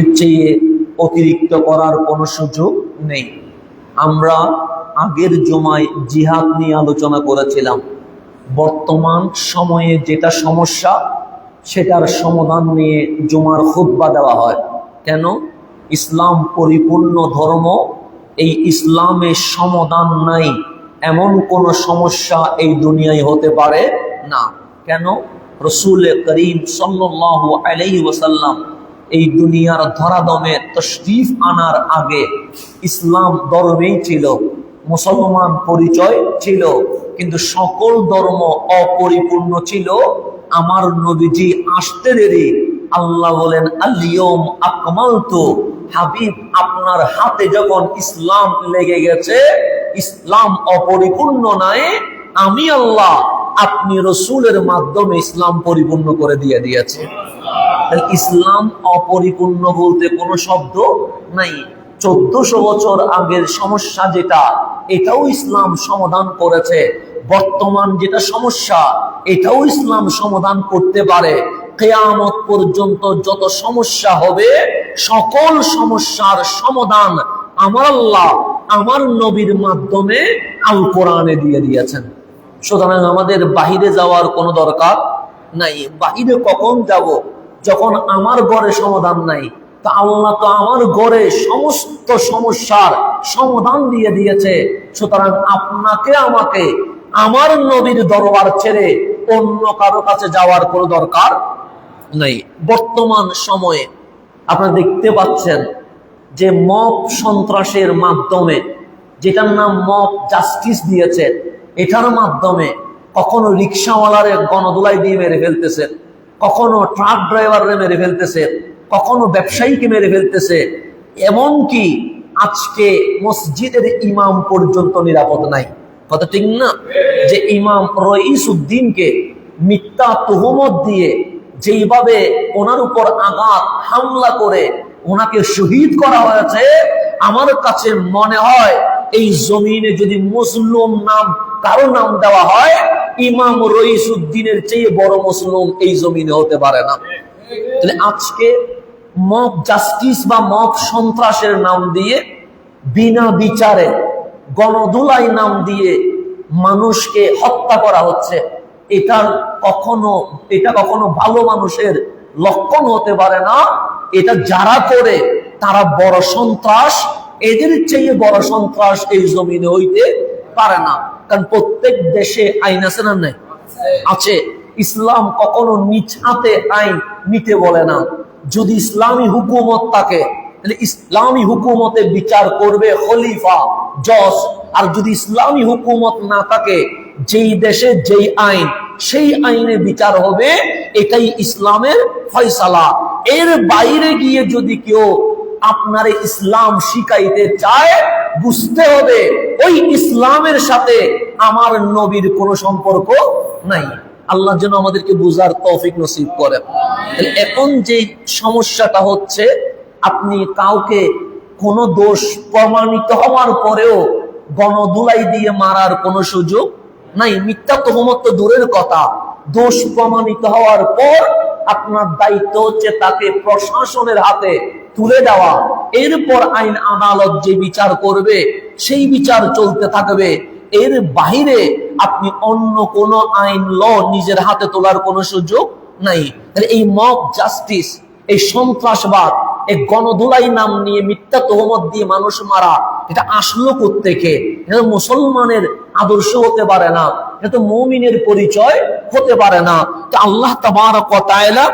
এর চেয়ে অতিরিক্ত করার কোনো সুযোগ নেই। আমরা আগের জুমায় জিহাদ নিয়ে আলোচনা করেছিলাম। বর্তমান সময়ে যেটা সমস্যা সেটার সমাধান নিয়ে জুমার খুতবা দেওয়া হয়। কেন? ইসলাম পরিপূর্ণ ধর্ম, এই ইসলামের সমাধান নাই এমন কোন সমস্যা এই দুনিয়ায় হতে পারে না। কেন? রাসূল করিম সাল্লাল্লাহু আলাইহি ওয়াসাল্লাম এই দুনিয়ার ধরাধামে তশরীফ আনার আগে ইসলাম ধর্মেই ছিল, মুসলমান পরিচয় ছিল, কিন্তু সকল ধর্ম অপরিপূর্ণ ছিল। আমার নবীজি আসতে দেরি, আল্লাহ বলেন আল-ইয়াউম আকমালতু, হাবিব আপনার হাতে যখন ইসলাম লেগে গেছে, ইসলাম অপরিপূর্ণ নাই, আমি আল্লাহ আপনি রসুলের মাধ্যমে ইসলাম পরিপূর্ণ করে দিয়েছে। ইসলাম অপরিপূর্ণ বলতে কোনো শব্দ নাই। 1400 বছর আগের সমস্যা যেটা, এটাও ইসলাম সমাধান করেছে। বর্তমান যেটা সমস্যা, এটাও ইসলাম সমাধান করতে পারে। কিয়ামত পর্যন্ত যত সমস্যা হবে, সকল সমস্যার সমাধান আমার আল্লাহ আমার নবীর মাধ্যমে আল কোরআনে দিয়ে দিয়েছেন। সুতরাং আমাদের বাহিরে যাওয়ার কোনো দরকার নাই। বাহিরে কখন যাব? যখন আমার ঘরে সমাধান নাই। তা আল্লাহ তো আমার ঘরে সমস্ত সমস্যার সমাধান দিয়ে দিয়েছে। সুতরাং আপনাকে আমাকে আমার নবীর দরবার ছেড়ে অন্য কারো কাছে যাওয়ার কোনো দরকার নাই। বর্তমান সময়ে আপনারা দেখতে পাচ্ছেন যে মব সন্ত্রাসের মাধ্যমে, যেটার নাম মব জাস্টিস দিয়েছে, এটার মাধ্যমে কখনো রিক্সাওয়ালারে গণদোলাই দিয়ে মেরে ফেলতেছে, কখনো ট্রাক ড্রাইভাররে মেরে ফেলতেছে, কখনো ব্যবসায়ীকে মেরে ফেলতেছে। এমনকি আজকে মসজিদের ইমাম পর্যন্ত নিরাপদ নাই। কথা ঠিক না? যে ইমাম রইস উদ্দিনকে মিথ্যা তুহমত দিয়ে যেইভাবে ওনার উপর আঘাত হামলা করে ওনাকে শহীদ করা হয়েছে, আমার কাছে মনে হয় এই জমিনে যদি মুসলিম নাম কারো নাম দেওয়া হয়, ইমাম রইস উদ্দিনের চেয়ে বড় মুসলিম এই জমিনে হতে পারে না। তাহলে আজকে মব জাস্টিস বা মব সন্ত্রাসের নাম দিয়ে, বিনা বিচারে গণধুলাই নাম দিয়ে মানুষকে হত্যা করা হচ্ছে। এটা কখনো ভালো মানুষের লক্ষণ হতে পারে না। এটা যারা করে তারা বড় সন্ত্রাস, এদের চেয়ে বড় সন্ত্রাস এই জমিনে হইতে পারে না। কারণ প্রত্যেক দেশে আইন আছে না? নাই আছে। ইসলাম কখনো নিজ হাতে আইন নিতে বলে না। যদি ইসলামী হুকুমত থাকে তাহলে ইসলামী হুকুমতে বিচার করবে খলিফা, জজ। আর যদি ইসলামী হুকুমত না থাকে, যেই দেশে যেই আইন, সেই আইনে বিচার হবে। এটাই ইসলামের ফয়সালা। এর বাইরে গিয়ে যদি কেউ আপনার ইসলাম শিখাইতে চায়, বুঝতে হবে ওই ইসলামের সাথে আমার নবীর কোনো সম্পর্ক নাই। আল্লাহ যেন আমাদেরকে বুঝার তৌফিক নসিব করেন। এখন যে সমস্যাটা হচ্ছে, আপনি কাউকে কোনো দোষ প্রমাণিত হওয়ার পরেও গণধুলাই দিয়ে মারার কোনো সুযোগ নাই। মিথ্যা তুহমত তো দূরের কথা, দোষ প্রমাণিত হওয়ার পর আপনার দায়িত্ব হচ্ছে তাকে প্রশাসনের হাতে তুলে দেওয়া। এরপর আইন আদালত যে বিচার করবে সেই বিচার চলতে থাকবে। এর বাহিরে আপনি অন্য কোন আইন ল নিজের হাতে তোলার কোনো সুযোগ নাই। তাহলে এই মব জাস্টিস, এই সন্ত্রাসবাদ, এই গণধুলাই নাম নিয়ে মিথ্যা তহমত দিয়ে মানুষ মারা, এটা আসলো কোত্থেকে? এটা মুসলমানের আদর্শ হতে পারে না, এটা মুমিনের পরিচয় হতে পারে না। তো আল্লাহ তাবারক ওয়া তাআলা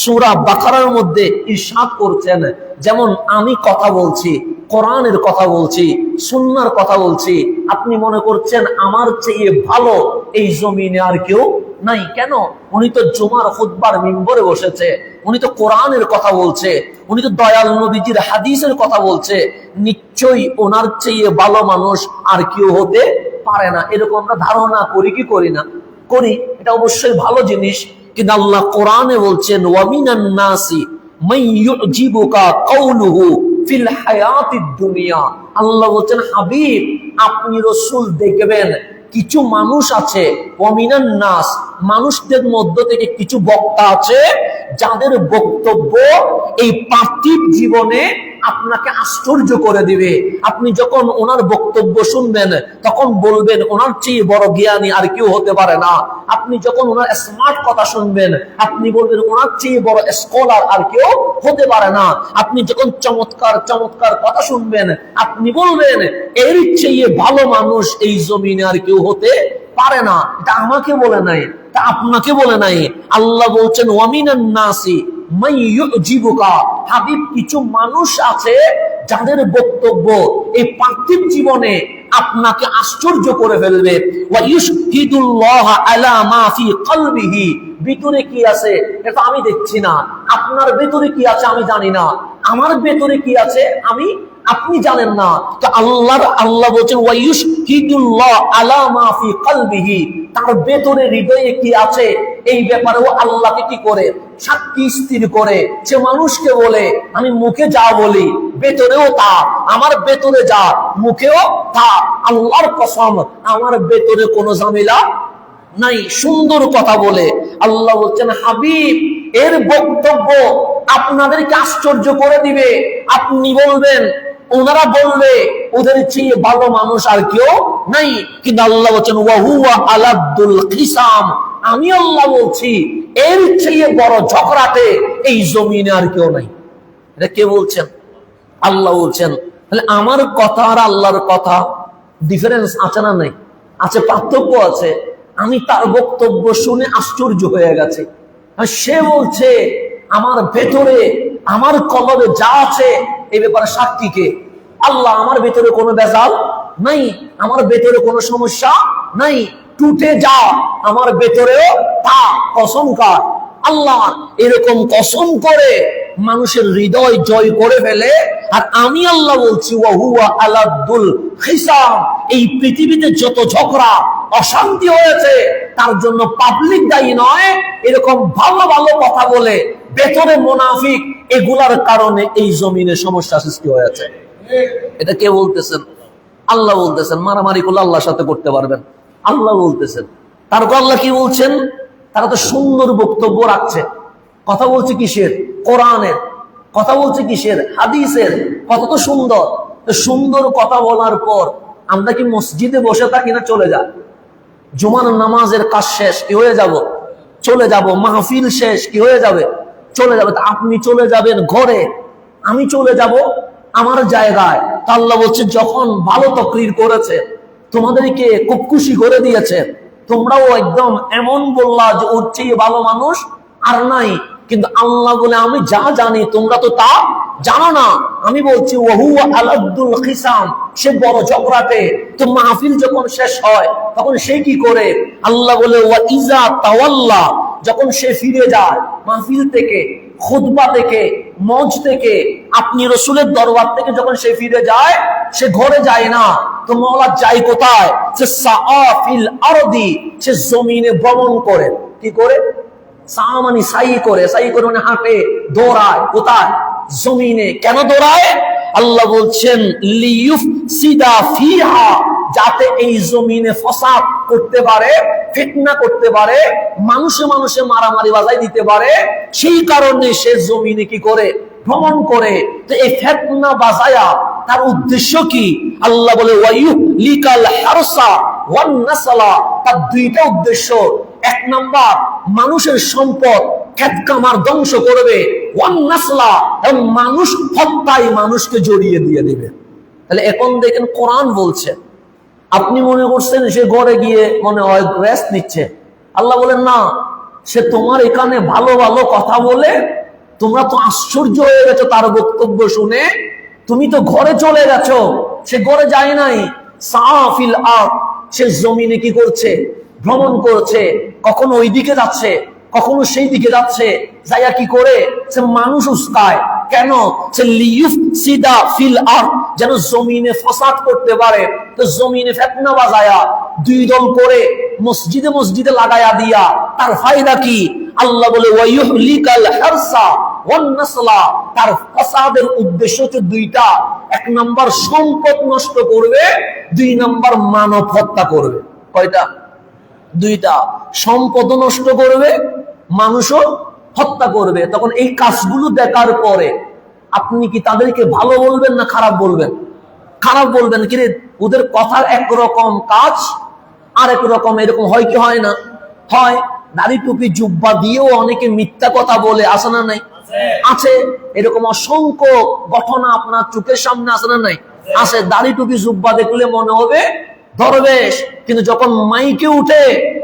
সূরা বাকারার মধ্যে ইরশাদ করছেন, যেমন আমি কথা বলছি, কোরআনের কথা বলছি, সুন্নাহর কথা বলছি, আপনি মনে করছেন আমার চেয়ে ভালো এই জমিনে আর কেউ নাই। কেন? উনি তো জুমার খুতবার মিম্বরে বসেছে, উনি তো কোরআনের কথা বলছে, উনি তো দয়াল নবীজির হাদিসের কথা বলছে। নিশ্চয়ই ওনার চেয়ে ভালো মানুষ আর কেউ হতে পারে না। এরকম আমরা ধারণা করি কি করি না? করি। এটা অবশ্যই ভালো জিনিস। কিন্তু আল্লাহ কোরআনে বলছেন, ওয়া মিনান নাসি মান ইউজিবুকা কাউলুহু ফিল হায়াতিদ দুনিয়া। আল্লাহ বলছেন, হাবিব আপনি রাসূল দেখবেন কিছু মানুষ আছে, ওয়ামিনান নাস, মানুষদের মধ্য থেকে কিছু বক্তা আছে যাদের বক্তব্য এই পার্থিব জীবনে আপনাকে আশ্চর্য করে দিবে। আপনি যখন ওনার বক্তব্য শুনবেন তখন বলবেন ওনার চেয়ে বড় জ্ঞানী আর কেউ হতে পারে না। আপনি যখন ওনার স্মার্ট কথা শুনবেন আপনি বলবেন ওনার চেয়ে বড় স্কলার আর কেউ হতে পারে না। আপনি যখন চমৎকার চমৎকার কথা শুনবেন আপনি বলবেন এর চেয়ে ভালো মানুষ এই জমিনে আর কেউ হতে পারে না। এটা আমাকে বলে নাই, তা আপনাকে বলে নাই। আল্লাহ বলছেন ওয়ামিনান নাসি মাইয়ুজিবুকা, হাবিব কিছু মানুষ আছে যাদের বক্তব্য এই পার্থিব জীবনে আপনাকে আশ্চর্য করে ফেলবে। ওয়া ইউশহিদুল্লাহ আলা মা ফি কলবিহি, ভিতরে কি আছে এটা আমি দেখছি না, আপনার ভিতরে কি আছে আমি জানি না, আমার ভিতরে কি আছে আপনি জানেন না। তো আল্লাহ বলছেন ওয়া ইউশহিদুল্লাহ আলা মা ফি কলবিহি, তার ভেতরে হৃদয়ে কি আছে এই ব্যাপারেও আল্লাহকে কি করে সাক্ষী স্থির করে। সে মানুষকে বলে আমি মুখে যা বলি ভেতরেও তা, আমার ভেতরে যা মুখেও তা। আল্লাহর কসম আমার ভেতরে কোনো ঝামেলা নাই, সুন্দর কথা বলে। আল্লাহ বলছেন হাবিব এর বক্তব্য আপনাদেরকে আশ্চর্য করে দিবে। আপনি বলবেন, ওনারা বলবে ওদের চেয়ে ভালো মানুষ আর কেউ নাই, কিন্তু আল্লাহ বলছেন ওয়াহুয়া আলাদুল খিসাম, আমি আল্লাহ বলছি এর চেয়ে বড় ঝগড়াতে এই জমিনে আর কেউ নাই। এটা কে বলছেন? আল্লাহ বলছেন। তাহলে আমার কথা আর আল্লাহর কথা ডিফারেন্স আছে না? নাই, আছে, পার্থক্য আছে। আমি তার বক্তব্য শুনে আশ্চর্য হয়ে গেছে। সে বলছে আমার ভেতরে আমার কলবে যা আছে এই ব্যাপারে সাক্ষী কে? আল্লাহ। আমার ভেতরে কোনো বেজাল নাই, আমার ভেতরে কোনো সমস্যা নাই, টুটে যা আমার ভেতরেও তা। কসম কার? আল্লাহ। এরকম কসম করে মানুষের হৃদয় জয় করে ফেলে। আর আমি আল্লাহ বলছি ওয়াহুয়া আলাদুল খিসাম, এই পৃথিবীতে যত ঝগড়া অশান্তি হয়েছে তার জন্য পাবলিক দায়ী নয়, এরকম ভালো ভালো কথা বলে ভেতরে মুনাফিক, এগুলার কারণে এই জমিনে সমস্যা সৃষ্টি হয়েছে। এটা কে বলতেছেন? আল্লাহ বলতেছেন। মারামারি করলে আল্লাহর সাথে করতে পারবেন, আল্লাহ বলতেছেন। তারপর আল্লাহ কি বলছেন? তারা তো সুন্দর বক্তব্য রাখছে, কথা বলছে কিসের? কোরআনের কথা বলছে, কিসের? হাদিসের কথা। তো সুন্দর, সুন্দর কথা বলার পর আমরা কি মসজিদে বসে থাকি না চলে যা? জুমার নামাজের কাজ শেষ কি হয়ে যাব? চলে যাব। মাহফিল শেষ কি হয়ে যাবে? চলে যাবে। আপনি চলে যাবেন ঘরে, আমি চলে যাব আমার জায়গায়। তা আল্লাহ বলছে যখন ভালো তকরির করেছে, তোমাদেরকে খুব খুশি করে দিয়েছে, তোমরাও একদম এমন বললা যে ওর চেয়ে ভালো মানুষ আর নাই। কিন্তু আল্লাহ বলে আমি যা জানি তোমরা তো তা জানো না। আমি বলছি ওয়াহুয়া আলাদুল খিসাম, সে বড় ঝগড়াতে। তো মাহফিল যখন শেষ হয় তখন সে কি করে? আল্লাহ বলে ওয়া ইজা তাওয়াল্লা, যখন সে ফিরে যায় মাহফিল থেকে, খুতবা থেকে, মঞ্চ থেকে, আপনি রসুলের দরবার থেকে যখন সে ফিরে যায়, সে ঘরে যায় না। তো মওলা যায় কোথায়? সে সাআফিল আরদি, সে জমিনে ভ্রমণ করে। কি করে? সামানি সাই করে, সাই করে মানে হাঁটে, দৌড়ায়। কোথায়? জমিনে। কেন দৌড়ায়? আল্লাহ বলছেন লিয়ুফসিদা ফিহা, যাতে এই জমিনে ফসাদ করতে পারে, ফিতনা করতে পারে, মানুষে মানুষে মারামারি বাজাই দিতে পারে। সেই কারণে সে জমিনে কি করে? ভ্রমণ করে। তো এই ফিতনা বাজায়া তার উদ্দেশ্য কি? আল্লাহ বলে ওয়ায়ুহলিকাল হারসা ওয়ান নাসলা, তার দুইটা উদ্দেশ্য। এক নাম্বার, মানুষের সম্পদ খেতকামার ধ্বংস করবে, ওয়ান নাসলা, এবং মানুষ হত্যায় মানুষকে জড়িয়ে দিয়ে দিবে। তাহলে এখন দেখেন কোরআন বলছে, আপনি মনে করছেন সে ঘরে গিয়ে মনে হয় রেস্ট নিচ্ছে। আল্লাহ বলেন না, সে তোমার এখানে ভালো ভালো কথা বলে তোমরা তো আশ্চর্য হয়ে গেছো তার বক্তব্য শুনে, তুমি তো ঘরে চলে গেছো। সে ঘরে যায় নাই, সাফিল আরদ, সে জমিনে কি করছে? ভ্রমণ করছে। কখনো ওই দিকে যাচ্ছে, কখনো সেই দিকে যাচ্ছে। যাইয়া কি করে? সে মানুষ উস্কায়। কেন? সে লিয়ুফসিদা ফিল আরদ, যেন জমিনে ফসাদ করতে পারে। তো জমিনে ফিতনা বাজায়া দুই দল করে মসজিদে মসজিদে লাগায়া দিয়া তার ফায়দা কি? আল্লাহ বলে ওয়ায়ুহলিকাল হারসা ওয়ান নাসলা, তার ফসাদের উদ্দেশ্য হচ্ছে দুইটা। এক নাম্বার সম্পদ নষ্ট করবে, দুই নাম্বার মানব হত্যা করবে। কয়টা? দুইটা। সম্পদ নষ্ট করবে, মানুষও হত্যা করবে। তখন এই কাজগুলো দেখার পরে আপনি কি তাদেরকে ভালো বলবেন না খারাপ বলবেন? খারাপ বলবেন। কি রে, ওদের কথার একরকম, কাজ আর এক রকম। এরকম হয় কি হয় না? হয়। দাড়ি টুপি জুব্বা দিয়েও অনেকে মিথ্যা কথা বলে, আছে না নাই? আছে। এরকম অসংখ্য ঘটনা আপনার চোখের সামনে আছে না নাই? আছে। দাড়ি টুপি জুব্বা দেখলে মনে হবে দরবেশ, কিন্তু যখন মাইকে উঠে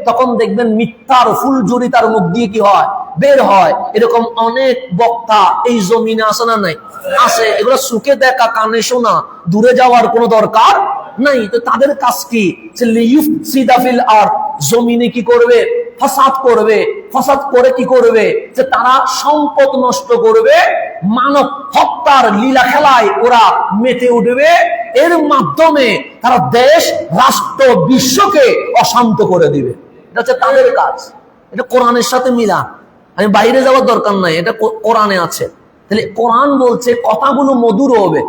তখন দেখবেন মিথ্যার ফুলঝুরি তার মুখ দিয়ে কি হয়, বের হয়। এরকম অনেক বক্তা এই জমিনে আছে না নাই? আছে। এগুলো চোখে দেখা, কানে শোনা, দূরে যাওয়ার কোনো দরকার নাই। তো তাদের কাজ কি? জমিনে কি করবে? ফাসাদ করবে। ফাসাদ করে কি করবে? যে তারা সম্পদ নষ্ট করবে, মানব হত্যার লীলা খেলায় ওরা মেতে উঠবে। এর মাধ্যমে তারা দেশ, রাষ্ট্র, বিশ্বকে অশান্ত করে দিবে। এটা হচ্ছে তাদের কাজ। এটা কোরআনের সাথে মিলা। আমি বাইরে যাওয়ার দরকার নাই, এটা কোরআনে আছে। তাহলে কোরআন বলছে কথাগুলো মধুর হবে।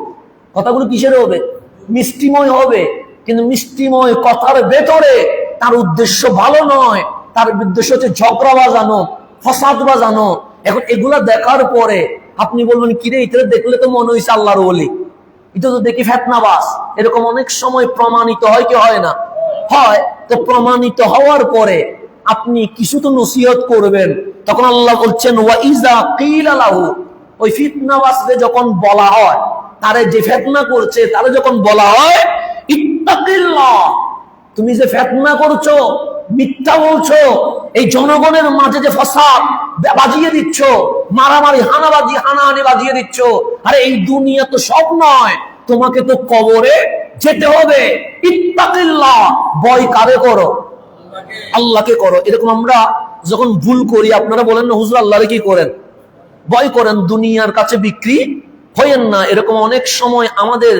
কথাগুলো কিসের হবে? মিষ্টিময় হবে। কিন্তু মিষ্টিময় কথার ভেতরে তার উদ্দেশ্য ভালো নয়। তার উদ্দেশ্য হচ্ছে ঝগড়া বাজানো, ফসাদ বাজানো। এখন এগুলা দেখার পরে আপনি বলবেন, কিরে, এটা দেখলে তো মনে হয়েছে আল্লাহর ওলি, এটা তো দেখি ফেতনাবাজ। এরকম অনেক সময় প্রমাণিত হয় কি হয় না? হয়। তো প্রমাণিত হওয়ার পরে আপনি কিছু তো নসিহত করবেন। তখন আল্লাহ বলছেন, ওয়া ইযা কিলা লাহু, ওই ফিতনাবাজদের যখন বলা হয়, তারে যে ফিতনা করছে তারে যখন বলা হয়, ইত্তাকিল্লাহ, তুমি যে ফিতনা করছো, মিথ্যা বলছো, এই জনগণের মাঝে যে ফাসাদ বাজিয়ে দিচ্ছ, মারামারি, হানাহানি বাজিয়ে দিচ্ছ, আরে এই দুনিয়া তো সব নয়, তোমাকে তো কবরে যেতে হবে। ইত্তাকিল্লাহ, ভয় কারে করো? আল্লাহকে করো। এরকম আমরা যখন ভুল করি, আপনারা বলেন না, হুজুর আল্লাহরে কি করেন? ভয় করেন। দুনিয়ার কাছে বিক্রি হইয়েন না। এরকম অনেক সময় আমাদের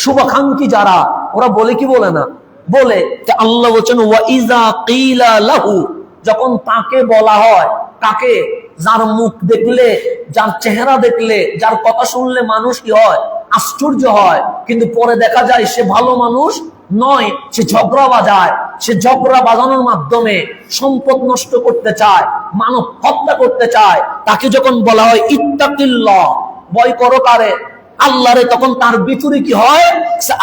শুভাকাঙ্ক্ষী যারা, ওরা বলে কি বলে না? বলে। আল্লাহ বলছেন, ওয়া ইযা কিলা লাহু, যখন তাকে বলা হয়, তাকে, যার মুখ দেখলে, যার চেহারা দেখলে, যার কথা শুনলে মানুষ কি হয়? আশ্চর্য হয়। কিন্তু পরে দেখা যায় সে ভালো মানুষ নয়, সে ঝগড়া বাজায়। সে ঝগড়া বাজানোর মাধ্যমে সম্পদ নষ্ট করতে চায়, মানব হত্যা করতে চায়। তাকে যখন বলা হয় ইত্তাকিল্লাহ, ভয় করো কারে? আল্লাহরে, তখন তার ভিতরে কি হয়?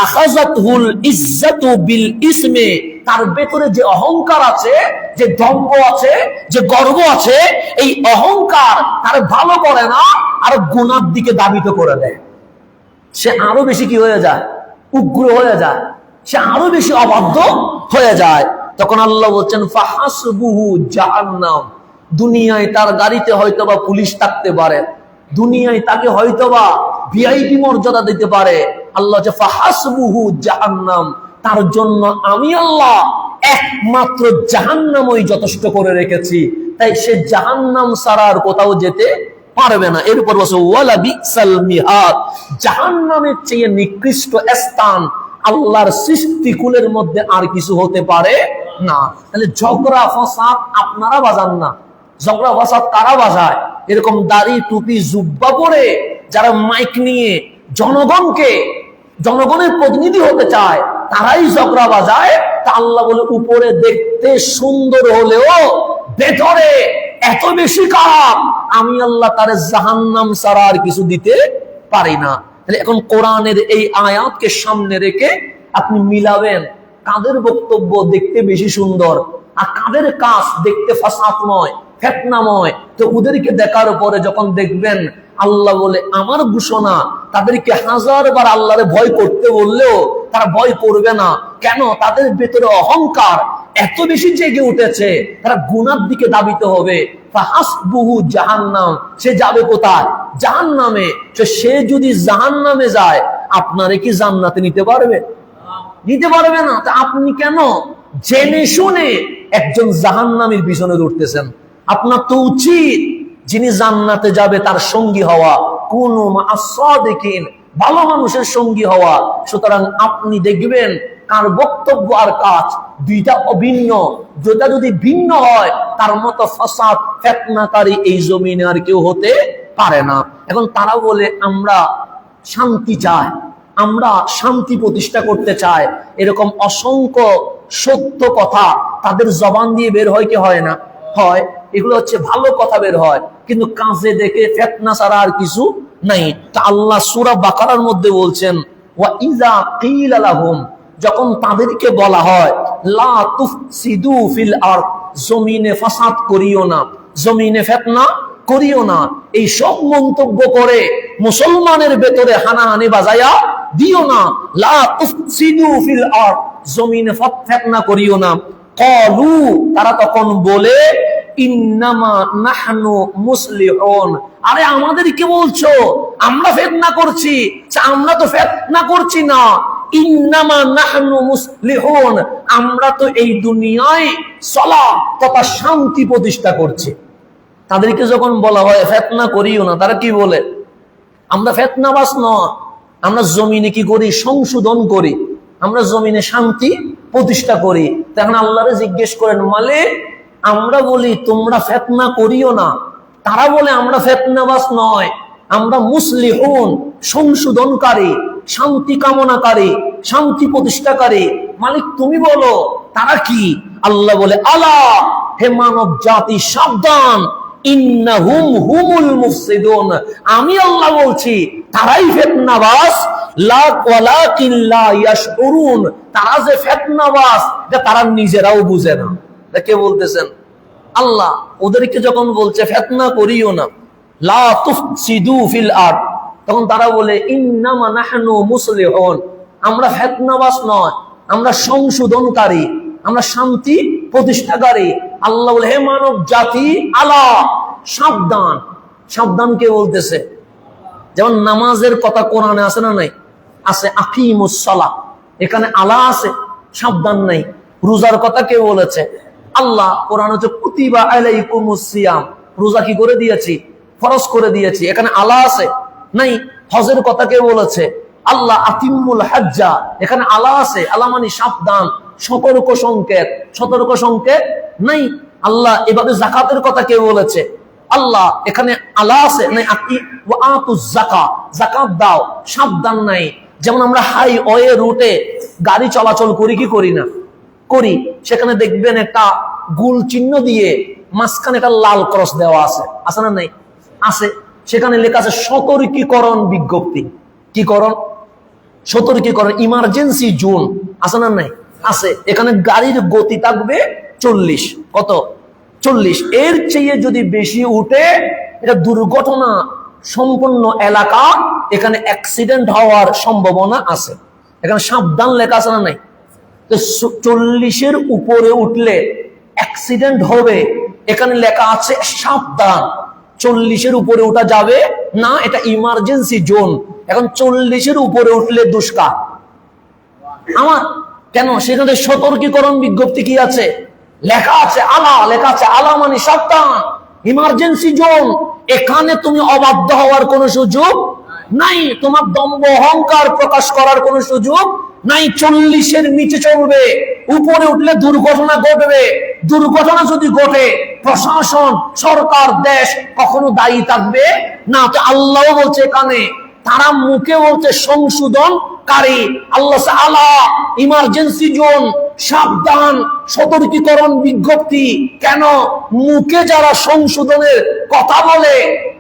আখাযাতহুল ইজ্জাতু বিল ইসমে, তার ভেতরে যে অহংকার আছে, যে দম্ভ আছে, যে গর্ব আছে, এই অহংকার তার ভালো করে না, আর গুনার দিকে দাবিত করে দেয়। সে আরো বেশি কি হয়ে যায়? উগ্র হয়ে যায়। সে আরো বেশি অবাধ্য হয়ে যায়। তখন আল্লাহ বলছেন, ফাহাসবুহু জাহান্নাম, দুনিয়ায় তার গাড়িতে হয়তোবা পুলিশ থাকতে পারে, দুনিয়ায় তাকে হয়তোবা ভিআইপি মর্যাদা দিতে পারে। আল্লাহ যে ফাহাসবুহু জাহান্নাম, তার জন্য আমি আল্লাহ একমাত্র জাহান্নামই যথেষ্ট করে রেখেছি। তাই সে জাহান্নাম ছাড়া আর কোথাও যেতে পারবে না। এরপর বলছে, ওয়ালা বিসাল মিহাদ, জাহান্নামের চেয়ে নিকৃষ্ট স্থান আল্লাহর সৃষ্টিকুলের মধ্যে আর কিছু হতে পারে না। তাহলে ঝগড়া ফাসাদ আপনারা বাজান না, ঝগড়া ফাসাদ কারা বাজায়? এরকম দাড়ি টুপি জুব্বা পরে যারা মাইক নিয়ে জনগণের প্রতিনিধি হতে চায়, তারাই ঝগড়া বাজায়। তা আল্লাহ বলে, উপরে দেখতে সুন্দর হলেও ভেতরে এত বেশি খারাপ, আমি আল্লাহ তার জাহান্নাম ছাড়া আর কিছু দিতে পারি না। তাহলে এখন কোরআনের এই আয়াতকে সামনে রেখে আপনি মিলাবেন, কাদের বক্তব্য দেখতে বেশি সুন্দর আর কাদের কাজ দেখতে ফাসাদময়, ফিতনাময়। তো ওদেরকে দেখার পরে যখন দেখবেন আল্লাহ বলে, আমার ঘোষণা, তাদেরকে 1000 বার আল্লাহরে ভয় করতে বললেও তারা ভয় করবে না। কেন? তাদের ভেতরে অহংকার এত বেশি জেগে উঠেছে, তারা গুনার দিকে দাবিত হবে। ফাহাসবুহু জাহান্নাম, সে যাবে কোথায়? জাহান্নামে। সে যদি জাহান্নামে যায়, আপনারে কি জান্নাতে নিতে পারবে? নিতে পারবে না। তা আপনি কেন জেনে শুনে একজন জাহান্নামীর পিছনে দৌড়তেছেন? আপনার তো উচিত যিনি জান্নাতে যাবে তার সঙ্গী হওয়া, কুনু মা'আস সাদিকিন, ভালো মানুষের সঙ্গী হওয়া। সুতরাং আপনি দেখবেন কার বক্তব্য আর কাজ দুইটা অভিন্ন। যেটা যদি ভিন্ন হয়, তার মতো ফাসাদ ফিতনাকারী এই জমিনে আর কেউ হতে পারে না। এখন তারা বলে, আমরা শান্তি চাই, আমরা শান্তি প্রতিষ্ঠা করতে চাই, এরকম অসংখ্য সত্য কথা তাদের জবান দিয়ে বের হয় কি হয় না? হয়। এগুলো হচ্ছে ভালো কথা বের হয়, কিন্তু কাজে দেখে ফিতনা ছাড়া আর কিছু নাই। তা আল্লাহ সূরা বাকারার মধ্যে বলছেন, ওয়া ইযা কিলা লাহুম, যখন তাদেরকে বলা হয় লা তুফসিদু ফিল আরদ, জমিনে ফাসাদ করিও না, জমিনে ফিতনা করিও না, এই সব মন্তব্য করে মুসলমানের ভেতরে হানাহানি বাজায়া দিও না, লা তুফসিদু ফিল আরদ, জমিনে ফিতনা করিও না। ক্বালু, তারা তখন বলে, ইন্নামা নাহনু মুসলিহুন, আরে আমাদেরকে বলছো আমরা ফিতনা করছি? আমরা তো ফিতনা করছি না। ইন্নামা নাহনু মুসলিহুন, আমরা তো এই দুনিয়ায় সালাহ তথা শান্তি প্রতিষ্ঠা করছি। তাদেরকে যখন বলা হয় ফিতনা করিও না, তারা কি বলে? আমরা ফিতনাবাজ নয়, আমরা জমিনে কি করি? সংশোধন করি, আমরা জমিনে শান্তি প্রতিষ্ঠা করি। তখন আল্লাহরে জিজ্ঞেস করেন, মালিক আমরা বলি তোমরা ফিতনা করিও না, তারা বলে আমরা ফিতনাবাজ নয়, আমরা মুসলিহুন, সংশোধনকারী, শান্তি কামনাকারী, শান্তি প্রতিষ্ঠাকারী। মালিক তুমি বলো তারা কি? আল্লাহ বলে, আলা, হে মানব জাতি সাবধান, ইন্নাহুম হুমুল মুফসিদুন, আমি আল্লাহ বলছি তারাই ফিতনাবাজ, লা ওয়ালাকিন লা ইয়াশউরুন, তারা যে ফিতনাবাজ এটা তারা নিজেরাও বুঝে না। কে বলতেছেন? আল্লাহ। ওদেরকে যখন বলছে ফিতনা করিও না, লা তুফসিদু ফিল আরদ, তখন তারা বলে ইন্নামা নাহনু মুসলিহুন, আমরা ফিতনাবাজ নয়, আমরা সংশোধনকারী, আমরা শান্তি প্রতিষ্ঠাকারী। আল্লাহ বলে, হে মানব জাতি, আলা, সাবধান। সাবধান কে বলতেছে? যেমন নামাজের কথা কোরআনে আছে না নাই? আছে, আকিমুস সালাহ, এখানে আলা আছে, সাবধান নাই। রোজার কথা কে বলেছে? আল্লাহ। কোরআন হচ্ছে কুতিবা আলাইকুমুস সিয়াম, রোজা কি করে দিয়েছি? ফরজ করে দিয়েছি, এখানে আলা আছে নাই। হজের কথা কে বলেছে? আল্লাহ। আতিমুল হাজ্জা, এখানে আলা আছে, আলা মানে সাবধান, সতর্ক সংকেত, সতর্ক সংকেত নাই। আল্লাহ। এভাবে যাকাতের কথা কে বলেছে? আল্লাহ, এখানে আলা আছে নাই। আতুজ যাকাত, যাকাত দাও, সাবধান নাই। যেমন আমরা হাইওয়ে রুটে গাড়ি চলাচল করি কি করি না? করি। সেখানে দেখবেন একটা গোল চিহ্ন দিয়ে মাঝখানে একটা লাল ক্রস দেওয়া আছে, আছে না নাই? আছে। সেখানে লেখা আছে সতর্কীকরণ বিজ্ঞপ্তি। কি করণ? সতর্কীকরণ, ইমার্জেন্সি জোন, আছে না নাই? আছে। এখানে গাড়ির গতি থাকবে 40। কত? 40। এর চেয়ে যদি বেশি উঠে এটা দুর্ঘটনা সম্পন্ন এলাকা, এখানে অ্যাক্সিডেন্ট হওয়ার সম্ভাবনা আছে। এখানে সাবধান লেখা আছে না নাই? 40-এর উপরে উঠলে অ্যাক্সিডেন্ট হবে, এখানে লেখা আছে সাবধান। 40-এর উপরে উঠা যাবে না, এটা ইমার্জেন্সি জোন। এখন 40-এর উপরে উঠলে দুষ্কার আমার কেন? সেখানে সতর্কীকরণ বিজ্ঞপ্তি কি আছে? লেখা আছে আলা, লেখা আছে আলা মানে সাবধান, ইমার্জেন্সি জোন। এখানে তুমি অবাধ্য হওয়ার কোন সুযোগ নাই, তোমার দম্ভ অহংকার প্রকাশ করার কোন সুযোগ নাই। 40-এর নিচে চলবে, উপরে উঠলে দুর্ঘটনা ঘটবে। দুর্ঘটনা যদি ঘটে, প্রশাসন, সরকার, দেশ কখনো দায়ী থাকবে না। তো আল্লাহ বলছে এখানে, তারা মুখে বলছে সংশোধনকারী। আল্লাহ আলা, ইমার্জেন্সি জোন, সাবধান, সতর্কীকরণ বিজ্ঞপ্তি। কেন? মুখে যারা সংশোধনের কথা বলে,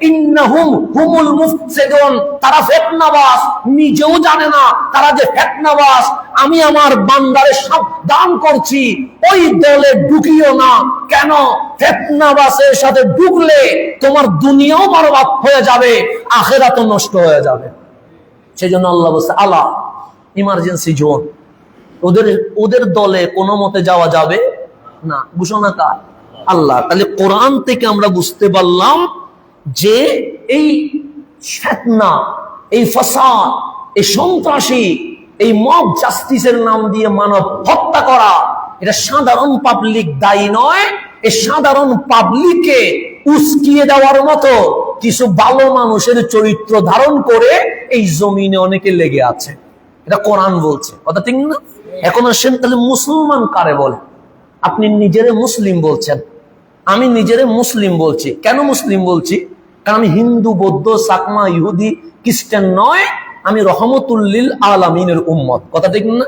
ইন্নাহুম হুমুল মুফসিদুন, তারা ফিতনাবাজ, নিজেও জানে না তারা যে ফিতনাবাজ। আমি আমার বান্দারে সাবধান করছি, ওই দলে ঢুকিও না। কেন? ফিতনাবাজের সাথে ঢুকলে তোমার দুনিয়াও বরবাদ হয়ে যাবে, আখিরাতও নষ্ট হয়ে যাবে। সেজন্য আল্লাহ বলছে আলা, ইমার্জেন্সি জোন। ওদের দলে কোনো মতে যাওয়া যাবে না। ঘোষণা কার? আল্লাহ। তাহলে কোরআন থেকে আমরা বুঝতে পারলাম যে এই ফিতনা, এই ফাসাদ, এই সন্ত্রাসী, এই মব জাস্টিসের নাম দিয়ে মানব হত্যা করা, এটা সাধারণ পাবলিক দায়ী নয়। এই সাধারণ পাবলিককে উস্কিয়ে দেওয়ার মতো কিছু ভালো মানুষের চরিত্র ধারণ করে এই জমিনে অনেকে লেগে আছে। এটা কোরআন বলছে, কথা ঠিক না? এখন আসেন, তাহলে মুসলমান কারে বলে? আপনি নিজেরে মুসলিম বলছেন, আমি নিজেরে মুসলিম বলছি। কেন মুসলিম বলছি? কারণ আমি হিন্দু, বৌদ্ধ, চাকমা, ইহুদি, খ্রিস্টান নয়, আমি রহমতুল্লিল আলামিনের উম্মত। কথা ঠিক না?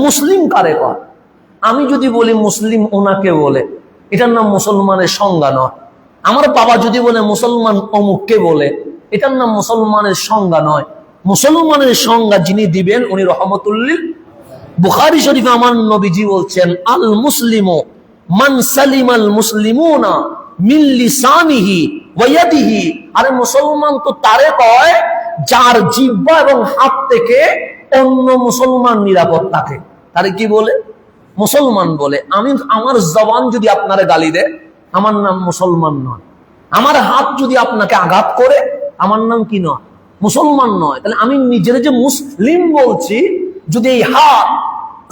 মুসলিম কারে কয়? আমি যদি বলি মুসলিম ওনাকে বলে, এটার নাম মুসলমানের সংজ্ঞা নয়। আমার বাবা যদি বলে মুসলমান অমুককে বলে, এটার নাম মুসলমানের সংজ্ঞা নয়। মুসলমানের সংজ্ঞা যিনি দিবেন উনি রহমতুল্লিল। বুখারী শরীফে আমার নবীজি বলছেন, আল মুসলিমু মান সালিমাল মুসলিমুনা মিন লিসানিহি ওয়া ইয়াদিহি। আরে মুসলমান তো তারে কয় যার জিহ্বা এবং হাত থেকে অন্য মুসলমান নিরাপদ থাকে, তারে কি বলে? মুসলমান বলে। আমি আমার জবান যদি আপনারে গালি দেয়, আমার নাম মুসলমান নয়। আমার হাত যদি আপনাকে আঘাত করে, আমার নাম কি নয়? মুসলমান নয়। তাহলে আমি নিজের যে মুসলিম বলছি, যদি এই হাত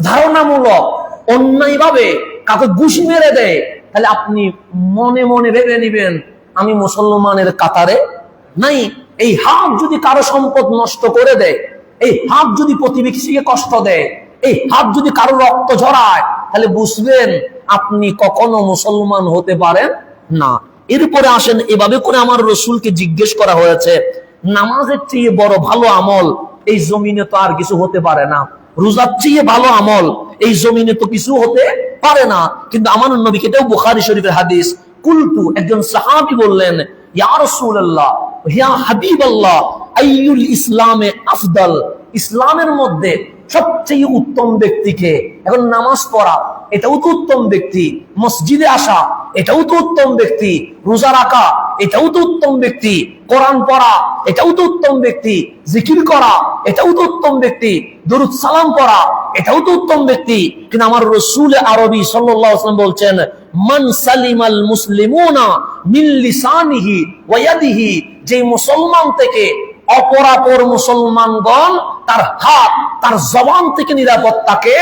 ধারণামূলক অন্যায়ভাবে কাউকে ঘুষি মেরে দেয়, তাহলে আপনি মনে মনে ভেবে নিবেন আমি মুসলমানের কাতারে নাই। এই হাত যদি কারো সম্পদ নষ্ট করে দেয়, এই হাত যদি প্রতিবেশীকে কষ্ট দেয়, এই হাত যদি কারো রক্ত ঝরায়, তাহলে বুঝবেন আপনি কখনো মুসলমান হতে পারেন না। এরপরে আসেন, এভাবে করে আমার রসুলকে জিজ্ঞেস করা হয়েছে, নামাজের চেয়ে বড় ভালো আমল এই জমিনে তো আর কিছু হতে পারে না, রোজার চেয়ে ভালো আমল এই জমিনে তো কিছু হতে পারে না। কিন্তু আমার নবী, এটাও বুখারী শরীফের হাদিস, কুলতু, একজন সাহাবী বললেন, ইয়া রাসূলুল্লাহ, ইয়া হাবিবাল্লাহ, আইয়ুল ইসলামে আফদাল, ইসলামের মধ্যে সবচেয়ে উত্তম ব্যক্তিকে? এখন নামাজ পড়া এটাও তো উত্তম ব্যক্তি, মসজিদে আসা এটাও তো উত্তম ব্যক্তি, রোজা রাখা এটাও তো উত্তম ব্যক্তি, কোরআন পড়া এটাও তো উত্তম ব্যক্তি, জিকির করা এটাও তো উত্তম ব্যক্তি, দরুদ সালাম পড়া এটাও তো উত্তম ব্যক্তি। কিন্তু আমার রাসূল আরবি সাল্লাল্লাহু আলাইহি ওয়াসাল্লাম বলছেন, মান সালিমাল মুসলিমুনা মিন লিসানিহি ওয়া ইয়াদিহি, যে মুসলমান থেকে অপরাপর মুসলমানগণ তার হাত তার জবান থেকে নিরাপদ থাকে,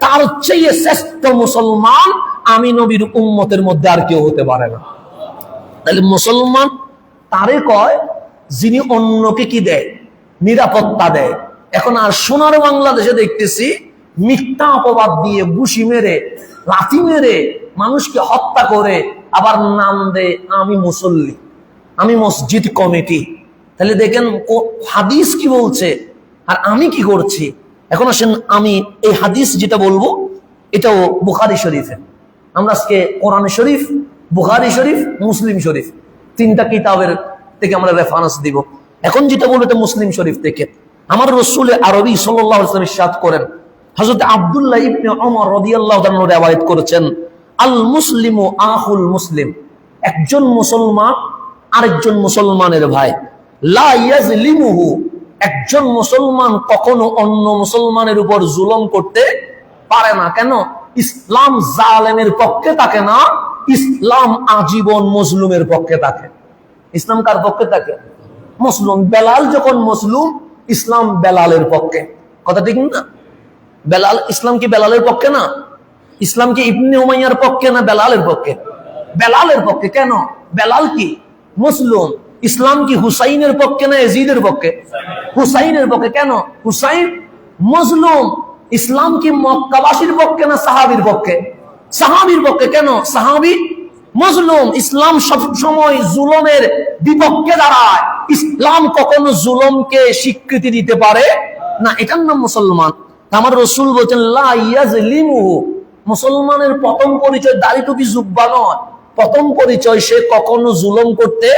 তার চেয়ে শ্রেষ্ঠ মুসলমান আমি নবীর উম্মতের মধ্যে আর কেউ হতে পারে না। তাহলে মুসলমান তারে কয় যিনি অন্যকে কি দেয়? নিরাপত্তা দেয়। এখন আর সোনার বাংলাদেশে দেখতেছি মিথ্যা অপবাদ দিয়ে ঘুষি মেরে লাথি মেরে মানুষকে হত্যা করে আবার নাম দেয় আমি মুসল্লি, আমি মসজিদ কমিটি। তাহলে দেখেন হাদিস কি বলছে আর আমি কি করছি। এখন আসেন, আমি এই হাদিস যেটা বলবো এটাও বুখারী শরীফে। আমরা আজকে কোরআন শরীফ, বুখারী শরীফ, মুসলিম শরীফ, তিনটা কিতাবের থেকে আমরা রেফারেন্স দিব। এখন যেটা বলবো এটা মুসলিম শরীফ থেকে। আমার রাসূল আরবি সাল্লাল্লাহু আলাইহি ওয়াসাল্লাম ইরশাদ করেন, হযরত আব্দুল্লাহ ইবনে ওমর রাদিয়াল্লাহু তাআলা riwayat করেছেন, আল মুসলিমু আখুল মুসলিম, একজন মুসলমান আরেকজন মুসলমানের ভাই, লা ইয়াজলিমুহু, একজন মুসলমান কখনো অন্য মুসলমানের উপর জুলুম করতে পারে না। কেন? ইসলাম জালেমের পক্ষে থাকে না, ইসলাম আজীবন মজলুমের পক্ষে থাকে। ইসলাম কার পক্ষে থাকে? মুসলিম। বেলাল যখন মুসলিম, ইসলাম বেলালের পক্ষে। কথা ঠিক না? বেলাল, ইসলাম কি বেলালের পক্ষে না? ইসলাম কি ইবনে উমাইয়ার পক্ষে না বেলালের পক্ষে? বেলালের পক্ষে। কেন? বেলাল কি মুসলিম। ইসলাম কি হুসাইনের পক্ষে না ইয়াজিদের পক্ষে? হুসাইনের পক্ষে। কেন? হুসাইন মুসলিম। ইসলাম কি মক্কাবাসীর পক্ষে না সাহাবীর পক্ষে? সাহাবীর পক্ষে। কেন? সাহাবী মুসলিম। ইসলাম সব সময় জুলুমের বিপক্ষে দাঁড়ায়, ইসলাম কখনো জুলুমকে স্বীকৃতি দিতে পারে না। এটার নাম মুসলমান। আমার রাসূল বলেন, লা ইয়াজলিমুহু, মুসলমানের প্রথম পরিচয় দাড়ি টুপি জুব্বা নয়, প্রথম পরিচয় সে কখনো জুলুম করতে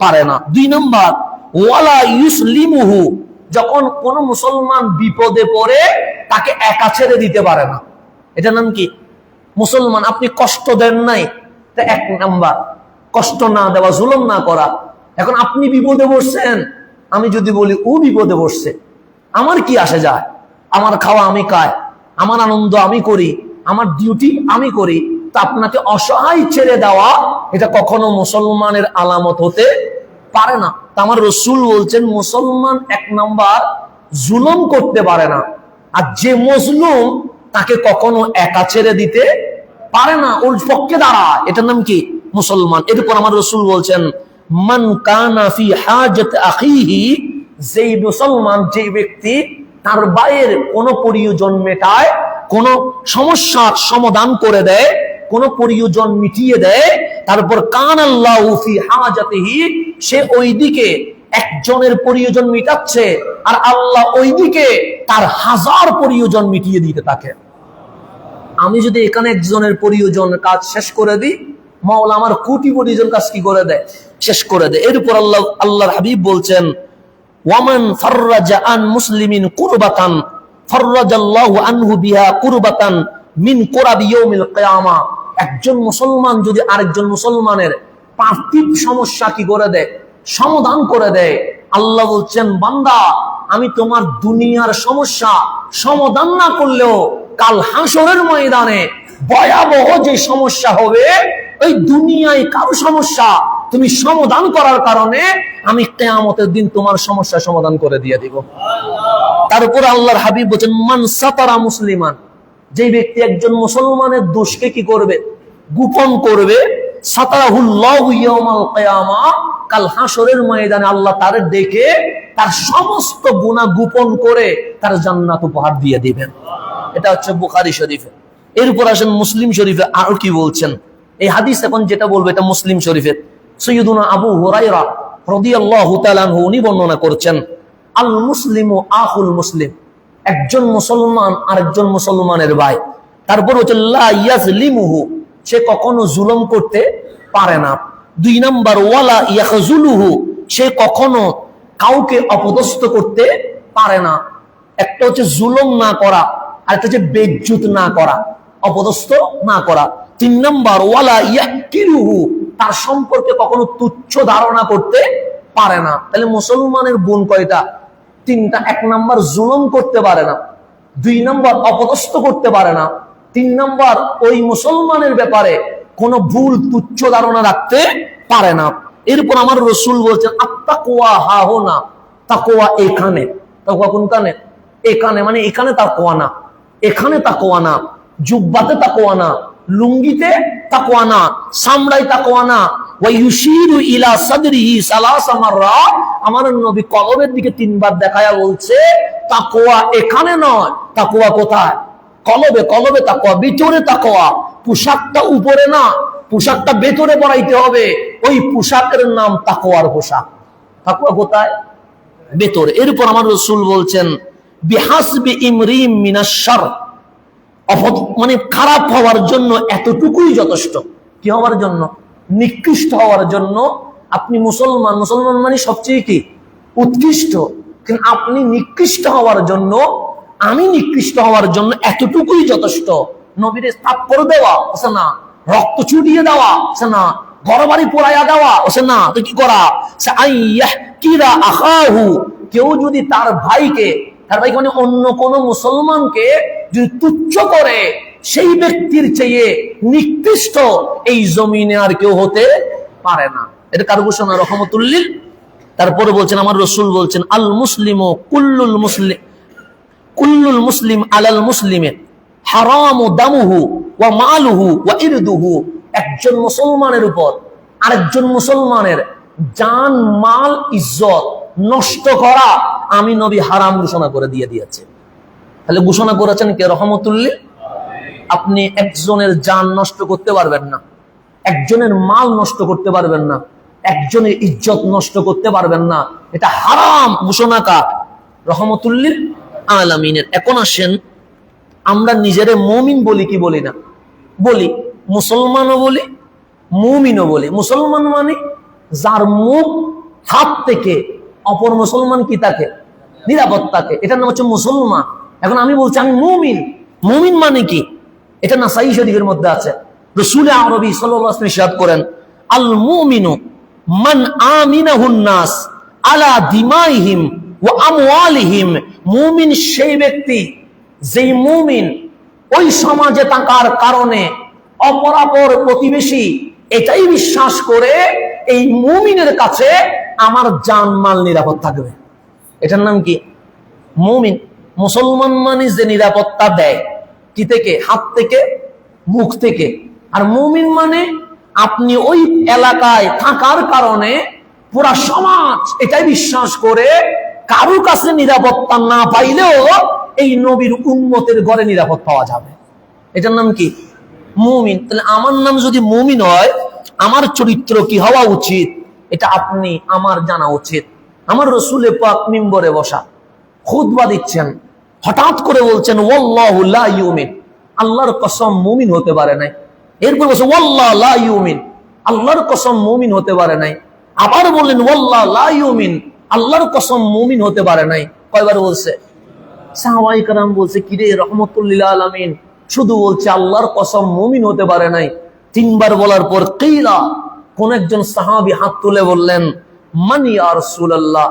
পারে না। 2 নাম্বার, ওয়ালা ইউসলিমুহু, যখন কোন মুসলমান বিপদে পড়ে তাকে একা ছেড়ে দিতে পারে না। এটার নাম কি? মুসলমান। আপনি কষ্ট দেন নাই, তা 1 নাম্বার কষ্ট না দেওয়া, জুলুম না করা। এখন আপনি বিপদে বসছেন, আমি যদি বলি ও বিপদে বসছে, আমার কি আসে যায়? আমার খাওয়া আমি খাই, আমার আনন্দ আমি করি, আমার ডিউটি আমি করি। তা আপনাকে অসহায় ছেড়ে দেওয়া এটা কখনো মুসলমানের আলামত হতে পারে না। তা আমার রাসূল বলছেন, মুসলমান 1 নাম্বার জুলুম করতে পারে না, আর যে মজলুম তাকে কখনো একা ছেড়ে দিতে পারে না, ওর পক্ষে দাঁড়ায়। এটার নাম কি? মুসলমান। এরপর আমার রাসূল বলছেন, মান কানা ফি হাজাত আখিহি, যেই মুসলমান, যে ব্যক্তি তার ভাইয়ের কোন প্রয়োজন মেটায়, কোন সমস্যার সমাধান করে দেয়, কোন প্রয়োজন মিটিয়ে দেয়, তারপর কানাল্লাহু ফি হাজাতিহি, সে ওই দিকে একজনের প্রয়োজন মিটাচ্ছে, আর আল্লাহ ওইদিকে তার 1000 প্রয়োজন মিটিয়ে দিতে থাকে। আমি যদি এখানে একজনের প্রয়োজন কাজ শেষ করে দিই, মাওলা আমার কোটি প্রয়োজন কাজ কি করে দেয়, শেষ করে দেয়। এরপর আল্লাহর হাবিব বলছেন, ওয়ামান ফাররাজা আন মুসলিমিন কুরবাতান ফাররাজাল্লাহু আনহু বিহা কুরবাতান মিন কুরাবি ইয়াউমিল কিয়ামা। একজন মুসলমান যদি আরেকজন মুসলমানের পার্থিব সমস্যা কি করে দেয়, সমাধান করে দেয়, আল্লাহ বলছেন, বান্দা আমি তোমার দুনিয়ার সমস্যা সমাধান না করলেও কাল হাসরের ময়দানে ভয়াবহ যে সমস্যা হবে, ওই দুনিয়ায় কারো সমস্যা তুমি সমাধান করার কারণে আমি কিয়ামতের দিন তোমার সমস্যা সমাধান করে দিয়ে দিব। তারপর আল্লাহর হাবিব বলেন, মান সাতারা মুসলিমান, যে ব্যক্তি একজন মুসলমানের দোষকে কি করবে, গোপন করবে, সাতারাহুল্লাহু ইয়াউমাল কিয়ামা, কাল হাসরের ময়দানে আল্লাহ তার দেখে তার সমস্ত গুনাহ গোপন করে তার জান্নাত উপহার দিয়ে দিবেন। এটা হচ্ছে বুখারী শরীফে। এরপর আসেন মুসলিম শরীফে আর কি বলছেন। এই হাদিস এখন যেটা বলবো এটা মুসলিম শরীফের। সাইয়্যিদুনা আবু হুরায়রা রাদিয়াল্লাহু তাআলা আনহু উনি বর্ণনা করছেন, আল মুসলিমু আখুল মুসলিম, একজন মুসলমান আরেকজন মুসলমানের ভাই। তারপর হচ্ছে লা ইয়াজলিমুহু, সে কখনো জুলুম করতে পারে না। 2 নাম্বার ওয়ালা ইয়াখজুলুহু, সে কখনো কাউকে অপদস্থ করতে পারে না। একটা হচ্ছে জুলুম না করা, আর একটা হচ্ছে বেইজ্জত না করা, অপদস্থ না করা। 3 নাম্বার ওয়ালা ইয়াহকিরুহু, তার সম্পর্কে কখনো তুচ্ছ ধারণা করতে পারে না। তাহলে মুসলমানের গুণ কয়টা? 3টা। 1 নাম্বার জুলুম করতে পারে না, 2 নাম্বার অপদস্থ করতে পারে না, 3 নাম্বার ওই মুসলমানের ব্যাপারে কোনো ভুল তুচ্ছ ধারণা রাখতে পারে না। এরপর আমার রাসূল বলছেন, আত্তাকওয়া হাহুনা, তাকওয়া এখানে। তাকওয়া কোনখানে? এখানে, মানে এখানে তাকওয়া না, এখানে তাকওয়া না, জুব্বাতে তাকওয়া না, লুঙ্গিতে তাকওয়া না, সামরাই তাকওয়া না। ওয়া ইউশিরু ইলা সাদরিহি সালাসা মাররাত, আমার নবী কলবের দিকে 3 বার দেখায়া বলছে, তাকওয়া এখানে নয়, তাকওয়া কোথায়? কলবে। কলবে তাকওয়া, ভিতরে তাকওয়া। পোশাকটা উপরে না, পোশাকটা ভেতরে পরাইতে হবে। ওই পোশাকের নাম তাকওয়ার পোশাক। তাকওয়া কোথায়? ভেতরে। এরপর আমার রাসূল বলছেন, বিহাসবি ইমরিম মিনাশ শার, মানে খারাপ হওয়ার জন্য এতটুকুই যথেষ্ট। কি হওয়ার জন্য? নিকৃষ্ট হওয়ার জন্য। আপনি মুসলমান, মুসলমান মানে সবচেয়ে কি উৎকৃষ্ট, কিন্তু আপনি নিকৃষ্ট হওয়ার জন্য, আমি নিকৃষ্ট হওয়ার জন্য এতটুকুই যথেষ্ট। নবীরে থাপ্পড় দেওয়া আছে না, রক্ত ছুটিয়ে দেওয়া আছে না, ঘরবাড়ি পোড়াইয়া দেওয়া আছে না, তো কি করা? কিরা আখাহু, কেউ যদি তার ভাইকে মানে অন্য কোন মুসলমানকে যদি তুচ্ছ করে, সেই ব্যক্তির চেয়ে নিকৃষ্ট এই জমিনে আর কেউ হতে পারে না। এটা কার ঘোষণা? রহমতুল্লিল। তারপরে বলছেন আমার রাসূল বলছেন, আল মুসলিমু কুল্লুল মুসলিম আলাল মুসলিমে হারামু দামুহু ওয়া মালুহু ওয়া ইরদুহু, একজন মুসলমানের উপর আরেকজন মুসলমানের জান, মাল, ইজ্জত নষ্ট করা আমি নবী হারাম ঘোষণা করে দিয়েছে। তাহলে ঘোষণা করেছেন কে? রহমতুল্লিল। আপনি একজনের জান নষ্ট করতে পারবেন না, একজনের মাল নষ্ট করতে পারবেন না, একজনের ইজ্জত নষ্ট করতে পারবেন না। এটা হারাম ঘোষণা কার? রহমতুল্লিল আলামিনের। এখন আসেন, আমরা নিজেরে মুমিন বলি কি বলি না? বলি। মুসলমানও বলি, মুমিনও বলি। মুসলমান মানে যার মুখ হাত থেকে অপর মুসলমান কি থাকে? নিরাপদ থাকে। এটার নাম হচ্ছে মুসলমান। এখন আমি বলছি আমি মুমিন। মুমিন মানে কি? এটা নাসাই শরীফের মধ্যে আছে। রাসূল আরবি সাল্লাল্লাহু আলাইহি ওয়াসাল্লাম ইরশাদ করেন, আল মুমিনু মান আমিনাহুন নাস আলা দিমাইহিম ওয়া আমওয়ালিহিম। মুমিন সেই ব্যক্তি যেই মুমিন ওই সমাজে থাকার কারণে অপরাপর প্রতিবেশী এটাই বিশ্বাস করে এই মুমিনের কাছে আমার জানমাল নিরাপদ থাকবে। এটার নাম কি? মুমিন। মুসলমান মানে যে নিরাপত্তা দেয় কি থেকে? হাত থেকে, মুখ থেকে। আর মুমিন মানে আপনি ওই এলাকায় থাকার কারণে পুরা সমাজ এটাই বিশ্বাস করে কারো কাছে নিরাপত্তা না পাইলেও এই নবীর উম্মতের ঘরে নিরাপদ পাওয়া যাবে। এটার নাম কি? মুমিন। তাহলে আমার নাম যদি মুমিন হয়, আমার চরিত্র কি হওয়া উচিত? এটা আপনি আমার জানা উচিত। আমার রসুলে পাক মিম্বরে বসা, খুতবা দিচ্ছেন, হঠাৎ করে বলছেন ওয়াল্লাহু লা ইউমিন, আল্লাহর কসম মুমিন হতে পারে নাই। এরপর বলছে ওয়াল্লাহু লা ইউমিন, আল্লাহর কসম মুমিন হতে পারে নাই। আবার বললেন ওয়াল্লাহু লা ইউমিন, আল্লাহর কসম মুমিন হতে পারে নাই। কয়বার বলছে? সাহাবায়ে কেরাম বলছে কিরে রহমাতুল্লিল আলামিন শুধু বলছে আল্লাহর কসম মুমিন হতে পারে নাই। তিনবার বলার পর কিলা, কোন একজন সাহাবী হাত তুলে বললেন মান ইয়া রাসূলুল্লাহ,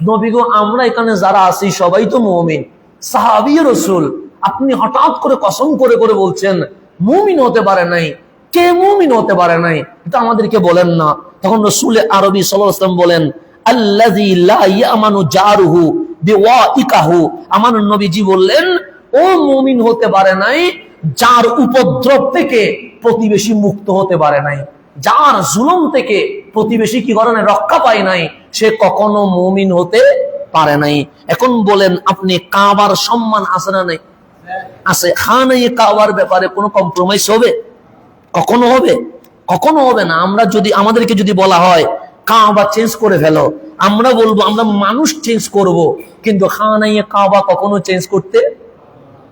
নবী গো আমরা এখানে যারা আছি সবাই তো মুমিন, সাহাবী রাসূল, আপনি হঠাৎ করে কসম করে করে বলছেন মুমিন হতে পারে নাই, কে মুমিন হতে পারে নাই এটা আমাদেরকে বলেন না। তখন রাসূল আরবি সাল্লাল্লাহু আলাইহি ওয়াসাল্লাম বলেন আল্লাযী লা ইয়ামানু জারুহু বিওয়াইকাহু, আমার নবীজি বললেন ও মুমিন হতে পারে নাই যার উপদ্রব থেকে প্রতিবেশী মুক্ত হতে পারে নাই, যার জুলুম থেকে প্রতিবেশী কি করে নাই, রক্ষা পায় নাই, সে কখনো মুমিন হতে পারে নাই। এখন বলেন আপনি কাবার সম্মান আছে না নাই? আছে। খানায়ে কাবার ব্যাপারে কোনো কম্প্রোমাইজ হবে? কখনো হবে? কখনো হবে না। আমরা যদি আমাদেরকে যদি বলা হয় কাবা চেঞ্জ করে ফেলো, আমরা বলবো আমরা মানুষ চেঞ্জ করব, কিন্তু খানায়ে কাবা কখনো চেঞ্জ করতে।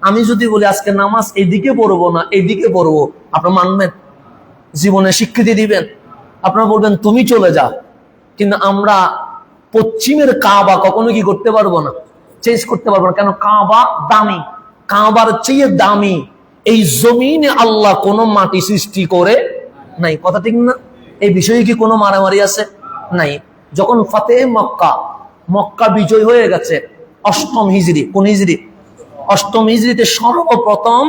আমি যদি বলি আজকে নামাজ এদিকে পড়বো না এদিকে পড়বো, আপনারা মানবেন? জীবনে স্বীকৃতি দিবেন? আপনারা বলবেন তুমি চলে যাও। কিন্তু আমরা পশ্চিমের কাবা কখনো কি করতে পারবো না, চেঞ্জ করতে পারবো না। কেন? কাবা দামি, কাবার চেয়ে দামি এই জমিনে আল্লাহ কোনো মাটি সৃষ্টি করে নাই। কথা ঠিক না? এই বিষয়ে কি কোনো মারামারি আছে? নাই। যখন ফাতেহ মক্কা, মক্কা বিজয় হয়ে গেছে অষ্টম হিজরি, কোন হিজরি? অষ্টম হিজরিতে সর্বপ্রথম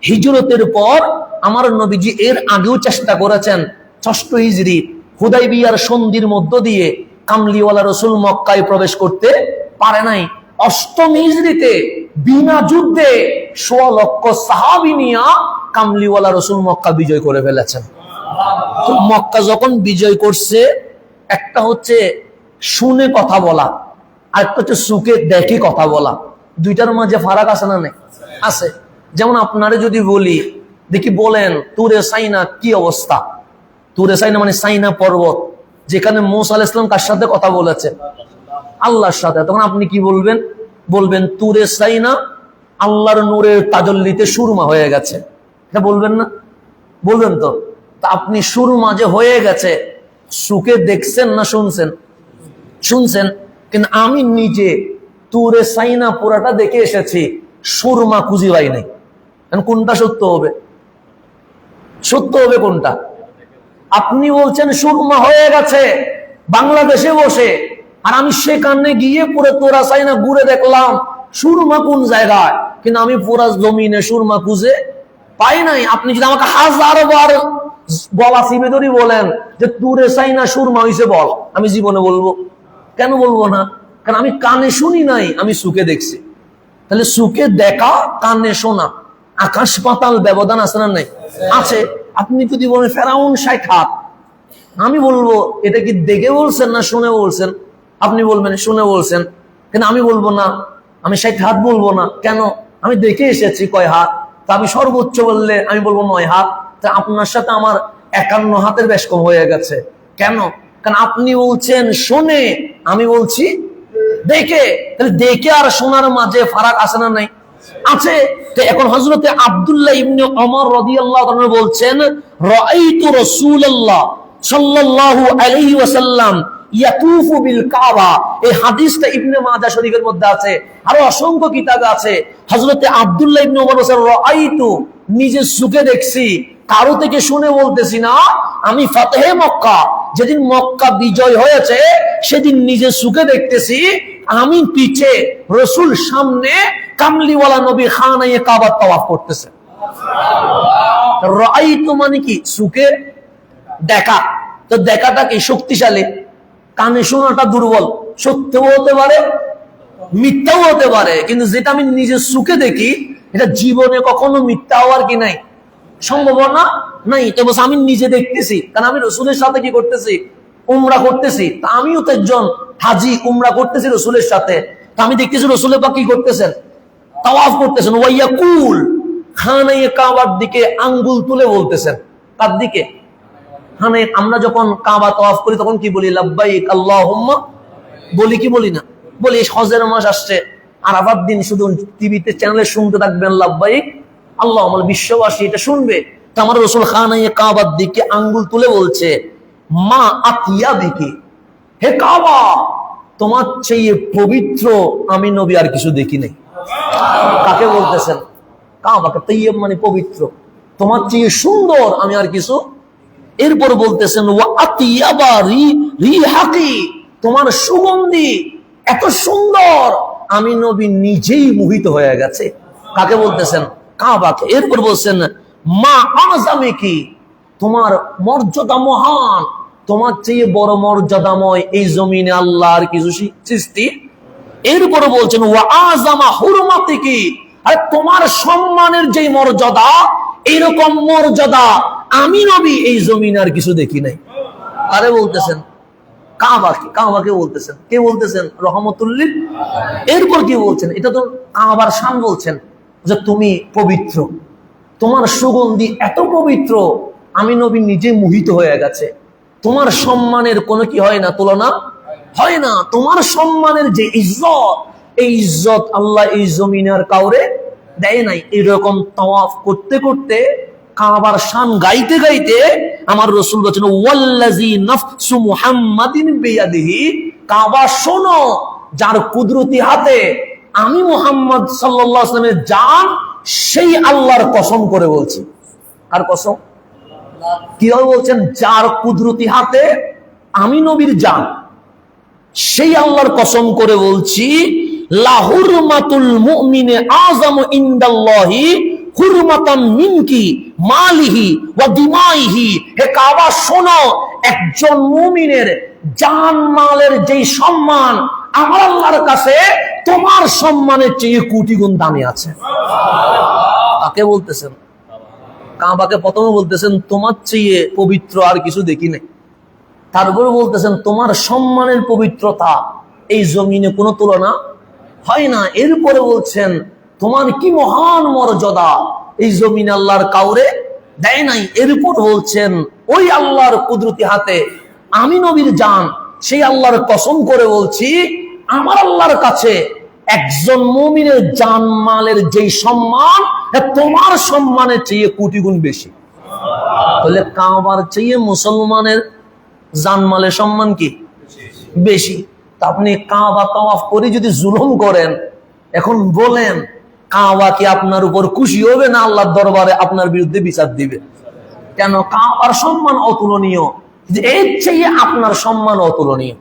হিজরতের পর আমার নবীজি এর আগেও চেষ্টা করেছেন। ষষ্ঠ হিজরি হুদাইবিয়ার সন্ধির মধ্য দিয়ে কামলিওয়ালা রসুল মক্কায় প্রবেশ করতে পারে নাই। অষ্টম হিজরিতে বিনা যুদ্ধে ১৬ লক্ষ সাহাবী নিয়া কামলিওয়ালা রসুল মক্কা বিজয় করে ফেলেছেন। তো মক্কা যখন বিজয় করছে, একটা হচ্ছে শুনে কথা বলা, আর একটা হচ্ছে সুখে দেখে কথা বলা। দুইটার মাঝে ফারাক আছে না? নেই? আছে। যেমন আপনারে যদি বলি দেখি বলেন তুরে সাইনা কি অবস্থা? তুরে সাইনা মানে সাইনা পর্বত, যেখানে মূসা আলাইহিস সালাম কার সাথে কথা বলেছে? আল্লাহর সাথে। তখন আপনি কি বলবেন? বলবেন তুরে সাইনা আল্লাহর নূরের তাজল্লিতে সুরমা হয়ে গেছে, এটা বলবেন না? বলবেন তো। তা আপনি সুরমা যে হয়ে গেছে সুখে দেখছেন না শুনছেন? শুনছেন। কিন্তু আমি নিজে তুরে সাইনা পুরাটা দেখে এসেছি, সুরমা খুঁজি পাই নাই। কোনটা সত্য হবে? সত্য হবে কোনটা? আপনি বলছেন সুরমা হয়ে গেছে বাংলাদেশে বসে, আর আমি সেখানে গিয়ে পুরো তোরা সাইনা ঘুরে দেখলাম সুরমা কোন জায়গায়, কিন্তু আমি পুরা জমিনে সুরমা খুঁজে পাই নাই। আপনি যদি আমাকে 1000 বার গলা চিপে ধরি বলেন যে তুরে সাইনা সুরমা হইছে বল, আমি জীবনে বলবো? কেন বলবো না? কারণ আমি কানে শুনি নাই, আমি সুখে দেখছি। তাহলে সুখে দেখা, কানে শোনা, আকাশ পাতাল ব্যবধান আছে না? নাই? আছে। আপনি যদি বলেন ফেরাউন 60 হাত, আমি বলবো এটা কি দেখে বলছেন না শুনে বলছেন? আপনি বলবেন শুনে বলছেন। কিন্তু আমি বলবো না, আমি 60 হাত বলবো না। কেন? আমি দেখে এসেছি কয় হাত। তা আমি সর্বোচ্চ বললে আমি বলবো 9 হাত। তা আপনার সাথে আমার 51 হাতের বেশ কম হয়ে গেছে। কেন? কারণ আপনি বলছেন শুনে, আমি বলছি দেখে। তাহলে দেখে আর শোনার মাঝে ফারাক আছে না? নাই? আছে। তো এখন হযরতে আব্দুল্লাহ ইবনে ওমর রাদিয়াল্লাহু আনহু বলছেন রাআইতু রাসূলুল্লাহ সাল্লাল্লাহু আলাইহি ওয়াসাল্লাম ইয়াতুফু বিল কাবা। এই হাদিসটা ইবনে মাজাহ শরীফের মধ্যে আছে, আরো অসংখ্য কিতাবে আছে। হযরতে আব্দুল্লাহ ইবনে ওমর বলেন রাআইতু, নিজে চোখে দেখছি, কারো থেকে শুনে বলতেছি না। আমি ফাতহে মক্কা, যেদিন মক্কা বিজয় হয়েছে সেদিন নিজে চোখে দেখতেছি, আমি পিছে, রসুল সামনে, কামলিওয়ালা নবী খানায়ে কাবা তাওয়াফ করতেছে। রাআইতু মানে কি? চোখে দেখা। তো দেখাটা কি? শক্তিশালী। কানে শোনাটা দুর্বল। সত্যও হতে পারে, মিথ্যাও হতে পারে, কিন্তু যেটা আমি নিজের চোখে দেখি এটা জীবনে কখনো মিথ্যা হওয়ার কি নাই, সম্ভাবনা নাই। তো আমি নিজে দেখতেছি, কারণ আমি রসুলের সাথে কি করতেছি? উমরা করতেছি। তা আমিও তো একজন হাজি, উমরা করতেছি রসুলের সাথে। তা আমি দেখতেছি রসুলের পাক কি করতেছেন? তাওয়াফ করতেছেন। ওয়াইয়াকুল, খানায়ে কাবার দিকে আঙ্গুল তুলে বলতেছেন। কার দিকে? আমরা যখন কাবা তাওয়াফ করি তখন কি বলি? লাব্বাইক আল্লাহুম্মা বলি কি বলি না? বলি হজের মাস আসছে, আরাফাত দিন শুধু টিভিতে চ্যানেলে শুনতে থাকবেন লাব্বাইক আল্লাহ, আমার বিশ্ববাসী এটা শুনবে। তো আমার রসুল খানায়ে কাবার দিকে আঙ্গুল তুলে বলছে, মা আতিয়া দেখি, হে কাবা, তোমার চেয়ে পবিত্র আমি নবী আর কিছু দেখি নাই। কাকে বলতেছেন? কাবাকে। তাইয়্যিব মানে পবিত্র, তোমার চেয়ে সুন্দর আমি আর কিছু। এরপর বলতেছেন ওয়া আতিয়াবা রিহাকি, তোমার সুগন্ধি এত সুন্দর আমি নবী নিজেই মোহিত হয়ে গেছে। কাকে বলতেছেন? কাবাকে। এরপর বলছেন মা আযামিকি, তোমার মর্যাদা মহান, তোমার চেয়ে বড় মর্যাদাময় এই জমিনে আল্লাহর কিছু সৃষ্টি। এরপর বলছেন ওয়া আযামা হুরমাতিকি, আর তোমার সম্মানের যে মর্যাদা, এইরকম মর্যাদা আমি নবী এই জমিনে আর কিছু দেখি নাই। আরে বলতেছেন কাবাকে। কাবাকে বলতেছেন। কে বলতেছেন? রহমতুল্লিল। এরপর কি বলছেন? এটা তো কাবার শান বলছেন যে তুমি পবিত্র, তোমার সুগন্ধি এত পবিত্র আমি নবী নিজে মোহিত হয়ে গেছে। তোমার সম্মানের কোনো কি হয় না, তুলনা হয় না। তোমার সম্মানের যে ইজ্জত, এই ইজ্জত আল্লাহ এই জমিনের কাউরে দেয় নাই। এরকম তাওয়াফ করতে করতে, কাবার শান গাইতে গাইতে আমার রাসূল বলেছেন ওয়াল্লাযী নাফসু মুহাম্মাদিন বিয়াদিহি, কাবা শোনো, যার কুদরতি হাতে আমি মুহাম্মদ সাল্লাল্লাহু আলাইহি ওয়াসাল্লামের জান, সেই আল্লাহর কসম করে বলছি। আর কসম কিভাবে বলছেন? যার কুদরতি হাতে আমি নবীর জান, সেই আল্লাহর কসম করে বলছি, লা হুরমাতুল মুমিনে আযামু ইনদাল্লাহি হুরমাতাম মিনকি মালিহি ওয়া দিমাইহি। হে কাবা শোনো, একজন মুমিনের জান মালের যেই সম্মান আমার আল্লাহর কাছে তোমার সম্মানের চেয়ে কোটি গুণ দামি আছে। কাকে বলতেছেন? কাবাকে প্রথমে বলতেছেন তোমার চেয়ে পবিত্র আর কিছু দেখি নাই। তারপরে বলতেছেন তোমার সম্মানের পবিত্রতা এই জমিনে কোনো তুলনা হয় না। এরপরে বলছেন তোমার কি মহান মর্যাদা এই জমিনে আল্লাহর কাউরে দেয় নাই। এরপর বলছেন ওই আল্লাহর কুদরতি হাতে আমি নবীর জান, সেই আল্লাহর কসম করে বলছি, আমার আল্লাহর কাছে একজন মুমিনের জান মালের যেই সম্মান তোমার সম্মানের চেয়ে কোটি গুণ বেশি। তাহলে কাবার চেয়ে মুসলমানের জানমালের সম্মান কি বেশি? তা আপনি কাবা তাওয়াফ করে যদি জুলুম করেন, এখন বলেন কাবা কি আপনার উপর খুশি হবে না আল্লাহর দরবারে আপনার বিরুদ্ধে বিচার দিবে? কেন? কাবার সম্মান অতুলনীয়, এর চেয়ে আপনার সম্মান অতুলনীয়।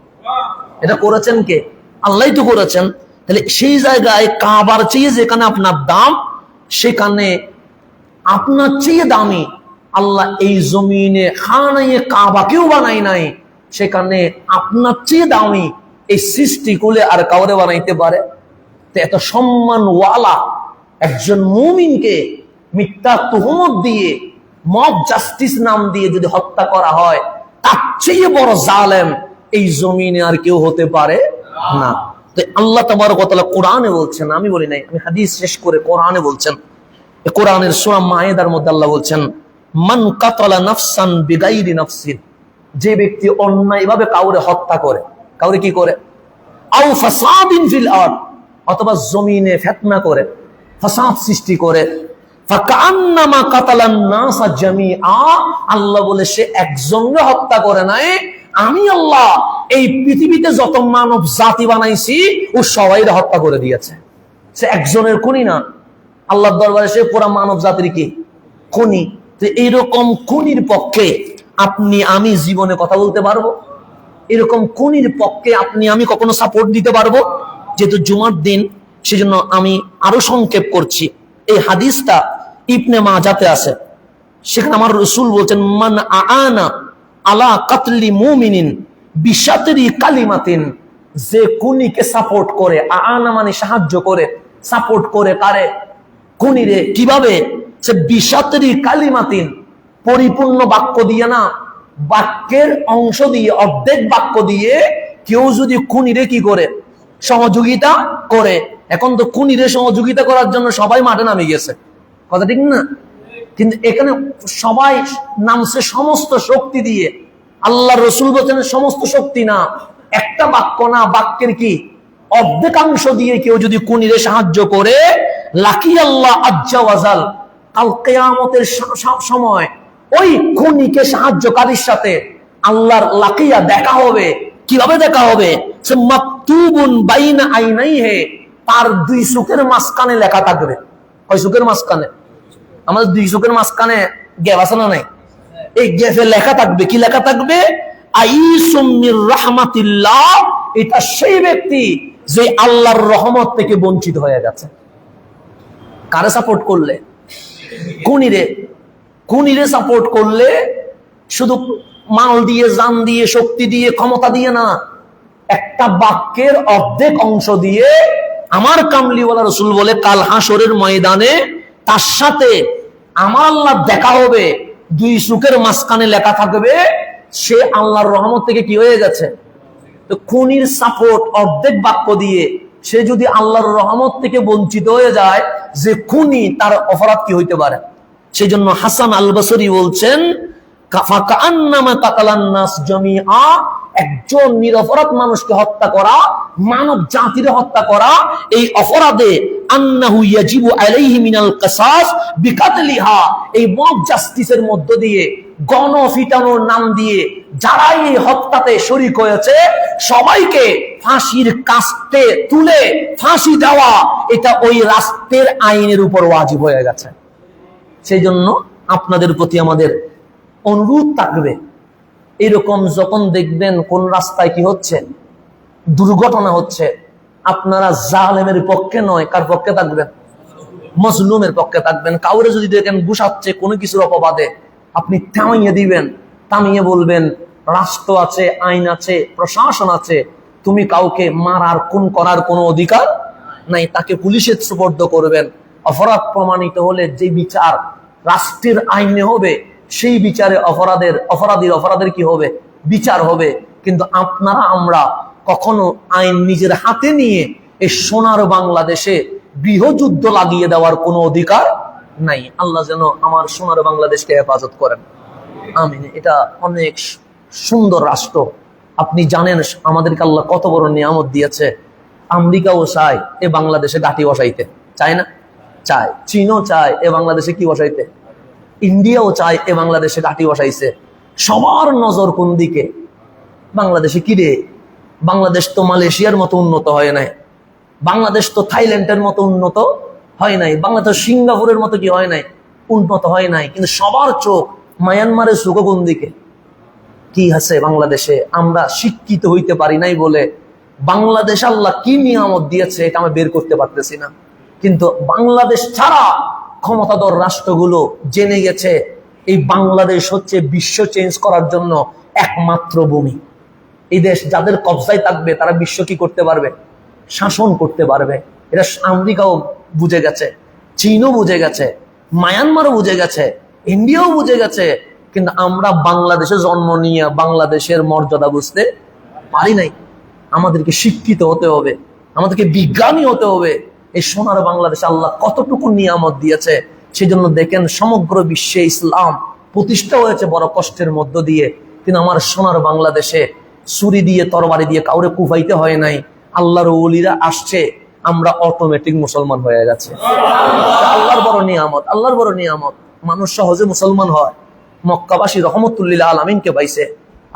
এটা করেছেন কে? আল্লাহই তো করেছেন। তাহলে সেই জায়গায় কাবার চেয়ে যেখানে আপনার দাম, সেখানে আপনার চেয়ে দামি আল্লাহ এই জমিনে খানায়ে কাবাকেও বানাই নাই, সেখানে আপনার চেয়ে দামি এই সৃষ্টি কুলে আর কাউরে বানাইতে পারে? তো এত সম্মানওয়ালা একজন মুমিনকে মিথ্যা তুহমত দিয়ে, মব জাস্টিস নাম দিয়ে যদি হত্যা করা হয়, তার চেয়ে বড় জালেম এই জমিনে আর কেউ হতে পারে না। তো আল্লাহ তাবারক ওয়া তাআলা কোরআনে বলছেন, আমি বলি নাই, আমি হাদিস শেষ করে কোরআনে বলছেন, কোরআনের সূরা মায়েদার মধ্যে আল্লাহ বলছেন মান কাতালা নাফসান বিগাইরি নাফসিন, যে ব্যক্তি অন্যায়ভাবে কাউরে হত্যা করে, কাউরে কি করে, আও ফাসাদিন ফিল আরদ, অথবা জমিনে ফিতনা করে, ফাসাদ সৃষ্টি করে, ফাকান্নামা কাতালান নাসা জামিআ, আল্লাহ বলে সে একজনকে হত্যা করে নাই, আমি আল্লাহ এই পৃথিবীতে যত মানব জাতি বানাইছি ও সবাইকে হত্যা করে দিয়েছে। সে একজনের খুনি না, আল্লাহর দরবারে সে পুরা মানব জাতির কি খুনি। তো এইরকম খুনির পক্ষে আপনি আমি জীবনে কথা বলতে পারবো? এরকম খুনির পক্ষে আপনি আমি কখনো সাপোর্ট দিতে পারবো? যেহেতু জুমার দিন, সেজন্য আমি আরো সংক্ষেপ করছি। এই হাদিসটা ইবনে মাজাতে আছে, সেখানে আমার রাসূল বলছেন মান আআনা আলা কাতলি মুমিনিন বিশাতরি কালিমাতিন, যে খুনিকে সাপোর্ট করে, আআনা মানে সাহায্য করে, সাপোর্ট করে কারে? খুনিরে। কিভাবে? সে বিশাতরি কালিমাতিন, পরিপূর্ণ বাক্য দিয়ে না, বাক্যের অংশ দিয়ে, অর্ধেক বাক্য দিয়ে কেউ যদি খুনিরে কি করে? সহযোগিতা করে। এখন তো খুনিরে সহযোগিতা করার জন্য সবাই মাঠে নামে গেছে, কথা ঠিক না? কিন্তু এখানে সবাই নামছে সমস্ত শক্তি দিয়ে। আল্লাহ রসুল বলছেন সমস্ত শক্তি না, একটা বাক্য না, বাক্যের কি অর্ধেকাংশ দিয়ে কেউ যদি কুনিরে সাহায্য করে, লাকি আল্লাহ আজ্জা ওয়াজাল, কাল কিয়ামতের সময় ওই খুনিকে সাহায্যকারীর সাথে আল্লাহর লাকিয়া দেখা হবে। কিভাবে দেখা হবে? সে মাকতুবুন বাইনা আইনাইহি, তার দুই চোখের মাঝখানে লেখা থাকবে। কয় চোখের মাঝখানে? আমাদের দুই চোখের মাঝখানে গ্যাপ আছে না নাই? এই গ্যাপে লেখা থাকবে। কি লেখা থাকবে? আইসুম মির রাহমাতিল্লাহ, এটা সেই ব্যক্তি যে আল্লাহর রহমত থেকে বঞ্চিত হয়ে গেছে। কারে সাপোর্ট করলে? খুনিরে। খুনিরে সাপোর্ট করলে শুধু মাল দিয়ে, জান দিয়ে, শক্তি দিয়ে, ক্ষমতা দিয়ে না, একটা বাক্যের অর্ধেক অংশ দিয়ে আমার কামলিওয়ালা রসুল বলে কাল হাসরের ময়দানে তার সাথে আমার আল্লাহ দেখা হবে। দুই চোখের মাঝখানে লেখা থাকবে সে আল্লাহর রহমত থেকে কি হয়ে গেছে। তো খুনির সাপোর্ট অর্ধেক বাক্য দিয়ে সে যদি আল্লাহর রহমত থেকে বঞ্চিত হয়ে যায়, যে খুনি, তার অপরাধ কি হইতে পারে? সেই জন্য হাসান আল বসরি বলছেন, একজন নিরপরাধ মানুষকে হত্যা করা, মানব জাতির হত্যা করা, এই অপরাধে আন্নাহু ইয়াজিবু আলাইহি মিনাল কিসাস বিকাতলিহা, এই মব জাস্টিসের মধ্য দিয়ে, গণ ফিটানোর নাম দিয়ে যারা এই হত্যাতে শরীক হয়েছে সবাইকে ফাঁসির কাস্তে তুলে ফাঁসি দেওয়া, এটা ওই রাষ্ট্রের আইনের উপর ওয়াজিব হয়ে গেছে। সেই জন্য আপনাদের প্রতি আমাদের অনুরোধ থাকবে, এরকম যখন দেখবেন কোন রাস্তায় কি হচ্ছে, দুর্ঘটনা হচ্ছে, আপনারা জালেমের পক্ষে নয়, কার পক্ষে থাকবেন? মজলুমের পক্ষে থাকবেন। কাউরে যদি দেখেন ঘুষাচ্ছে কোনো কিছুর অপবাদে, আপনি থামিয়ে দিবেন, থামিয়ে বলবেন রাষ্ট্র আছে, আইন আছে, প্রশাসন আছে, তুমি কাউকে মারার, খুন করার কোনো অধিকার নাই, তাকে পুলিশের সুপর্দ করবেন। অপরাধ প্রমাণিত হলে যে বিচার রাষ্ট্রের আইনে হবে, সেই বিচারে অপরাধীর কি হবে? বিচার হবে। কিন্তু আপনারা আমরা কখনো আইন নিজের হাতে নিয়ে এই সোনার বাংলাদেশে গৃহযুদ্ধ লাগিয়ে দেওয়ার কোনো অধিকার নাই। আল্লাহ যেন আমার সোনার বাংলাদেশকে হেফাজত করেন, আমিন। এটা অনেক সুন্দর রাষ্ট্র। আপনি জানেন আমাদেরকে আল্লাহ কত বড় নিয়ামত দিয়েছে। আমেরিকাও চায় এ বাংলাদেশে ঘাঁটি বসাইতে, চায় না? চায়। চীনও চায় এ বাংলাদেশে কি বসাইতে, ইন্ডিয়াও চায় এ বাংলাদেশে ঘাঁটি বসাইছে। সবার নজর কোন দিকে? বাংলাদেশে। কি রে, বাংলাদেশ তো মালয়েশিয়ার মতো উন্নত হয় নাই, বাংলাদেশ তো থাইল্যান্ডের মতো উন্নত হয় নাই, বাংলাদেশ সিঙ্গাপুরের মতো কি হয় নাই, উন্নত হয় নাই। কিন্তু সবার চোখ মায়ানমারের চোখ কোন দিকে? কি আছে বাংলাদেশে? আমরা শিক্ষিত হইতে পারি নাই বলে বাংলাদেশ আল্লাহ কি নিয়ামত দিয়েছে এটা আমরা বের করতে পারতেছি না। কিন্তু বাংলাদেশ ছাড়া ক্ষমতাধর রাষ্ট্রগুলো জেনে গেছে এই বাংলাদেশ হচ্ছে বিশ্ব চেঞ্জ করার জন্য একমাত্র ভূমি। এই দেশ যাদের কবজায় থাকবে তারা বিশ্ব কি করতে পারবে? শাসন করতে পারবে। এটা আমেরিকাও বুঝে গেছে, চীনও বুঝে গেছে, মায়ানমারও বুঝে গেছে, ইন্ডিয়াও বুঝে গেছে। কিন্তু আমরা বাংলাদেশে জন্ম নিয়ে বাংলাদেশের মর্যাদা বুঝতে পারি নাই। আমাদেরকে শিক্ষিত হতে হবে, আমাদেরকে বিজ্ঞানী হতে হবে। এই সোনার বাংলাদেশ আল্লাহ কতটুকু নিয়ামত দিয়েছে। সেই জন্য দেখেন সমগ্র বিশ্বে ইসলাম প্রতিষ্ঠা হয়েছে বড় কষ্টের মধ্য দিয়ে। কিন্তু আমার সোনার বাংলাদেশে ছুরি দিয়ে, তরবারি দিয়ে কাউরে কুফাইতে হয় নাই। আল্লাহর ওলিরা আসছে, আমরা অটোমেটিক মুসলমান হয়ে গেছে। আল্লাহর বড় নিয়ামত, আল্লাহর বড় নিয়ামত। মানুষ সহজে মুসলমান হয়। মক্কাবাসী রহমতুল্লিল আলামিনকে পাইছে।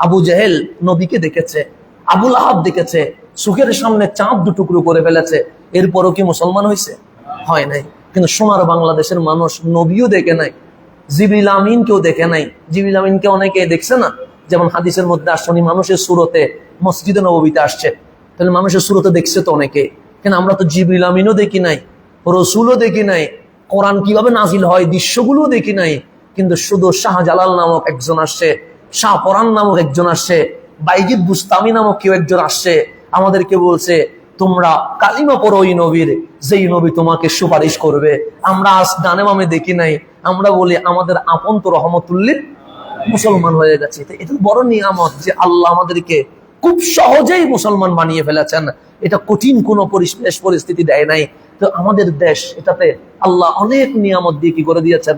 আবু জেহেল নবীকে দেখেছে, আবু লাহাব দেখেছে, চোখের সামনে চাঁদ দুটুকরো করে ফেলেছে, এরপরও কি মুসলমান হয়েছে? হয় নাই। কিন্তু সোনার বাংলাদেশের মানুষ নবীও দেখে নাই, জিবরিল আমিনকেও দেখে নাই। জিবরিল আমিনকে অনেকে দেখছে না, যেমন হাদিসের মধ্যে আসছে উনি মানুষের সুরতে মসজিদে নববীতে আসছে, তাহলে মানুষের সুরতে দেখছে তো অনেকে। কেন আমরা তো জিবরিল আমিনও দেখি নাই, রসুলও দেখি নাই, কোরআন কিভাবে নাজিল হয় দৃশ্যগুলোও দেখি নাই। কিন্তু শুধু শাহজালাল নামক একজন আসছে, শাহ পরান নামক একজন আসছে, বাইজিদ বুস্তামি নামক কেউ একজন আসছে, আমাদেরকে বলছে তোমরা কালিমা পড়ো ওই নবীর, যেই নবী তোমাকে সুপারিশ করবে। আমরা আজ ডানে বামে দেখি নাই, আমরা বলি আমাদের আপন তো রহমতুল্লিল মুসলমান হয়ে গেছে। এটা বড় নিয়ামত যে আল্লাহ আমাদেরকে খুব সহজেই মুসলমান বানিয়ে ফেলেছেন। এটা কঠিন কোনো পরিস্থিতি দেয় নাই। তো আমাদের দেশ, এটাতে আল্লাহ অনেক নিয়ামত দিয়ে কি করে দিয়েছেন,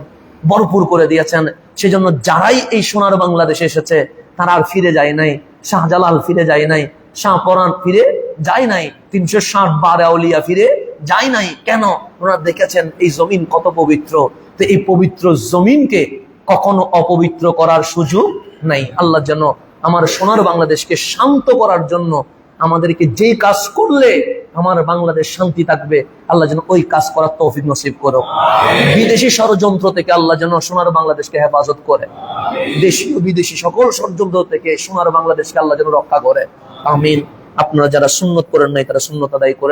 ভরপুর করে দিয়েছেন। সেজন্য যারাই এই সোনার বাংলাদেশে এসেছে তারা আর ফিরে যায় নাই, শাহজালাল ফিরে যায় নাই, শাহপরান ফিরে যায় নাই, 360 বার আউলিয়া ফিরে যায় নাই। কেন? ওনারা দেখেছেন এই জমিন কত পবিত্র। তো এই পবিত্র জমিনকে কখনো অপবিত্র করার সুযোগ নাই। আল্লাহ যেন আমার সোনার বাংলাদেশকে শান্ত করার জন্য আমাদেরকে যে কাজ করলে আমার বাংলাদেশ শান্তি থাকবে, আল্লাহ যেন ওই কাজ করার তৌফিক নসিব করো। বিদেশি ষড়যন্ত্র থেকে আল্লাহ যেন সোনার বাংলাদেশকে হেফাজত করে। দেশীয় বিদেশি সকল ষড়যন্ত্র থেকে সোনার বাংলাদেশকে আল্লাহ যেন রক্ষা করে। আমিন। আপনারা যারা সুন্নত করেন নাই তারা সুন্নত আদায় করেন।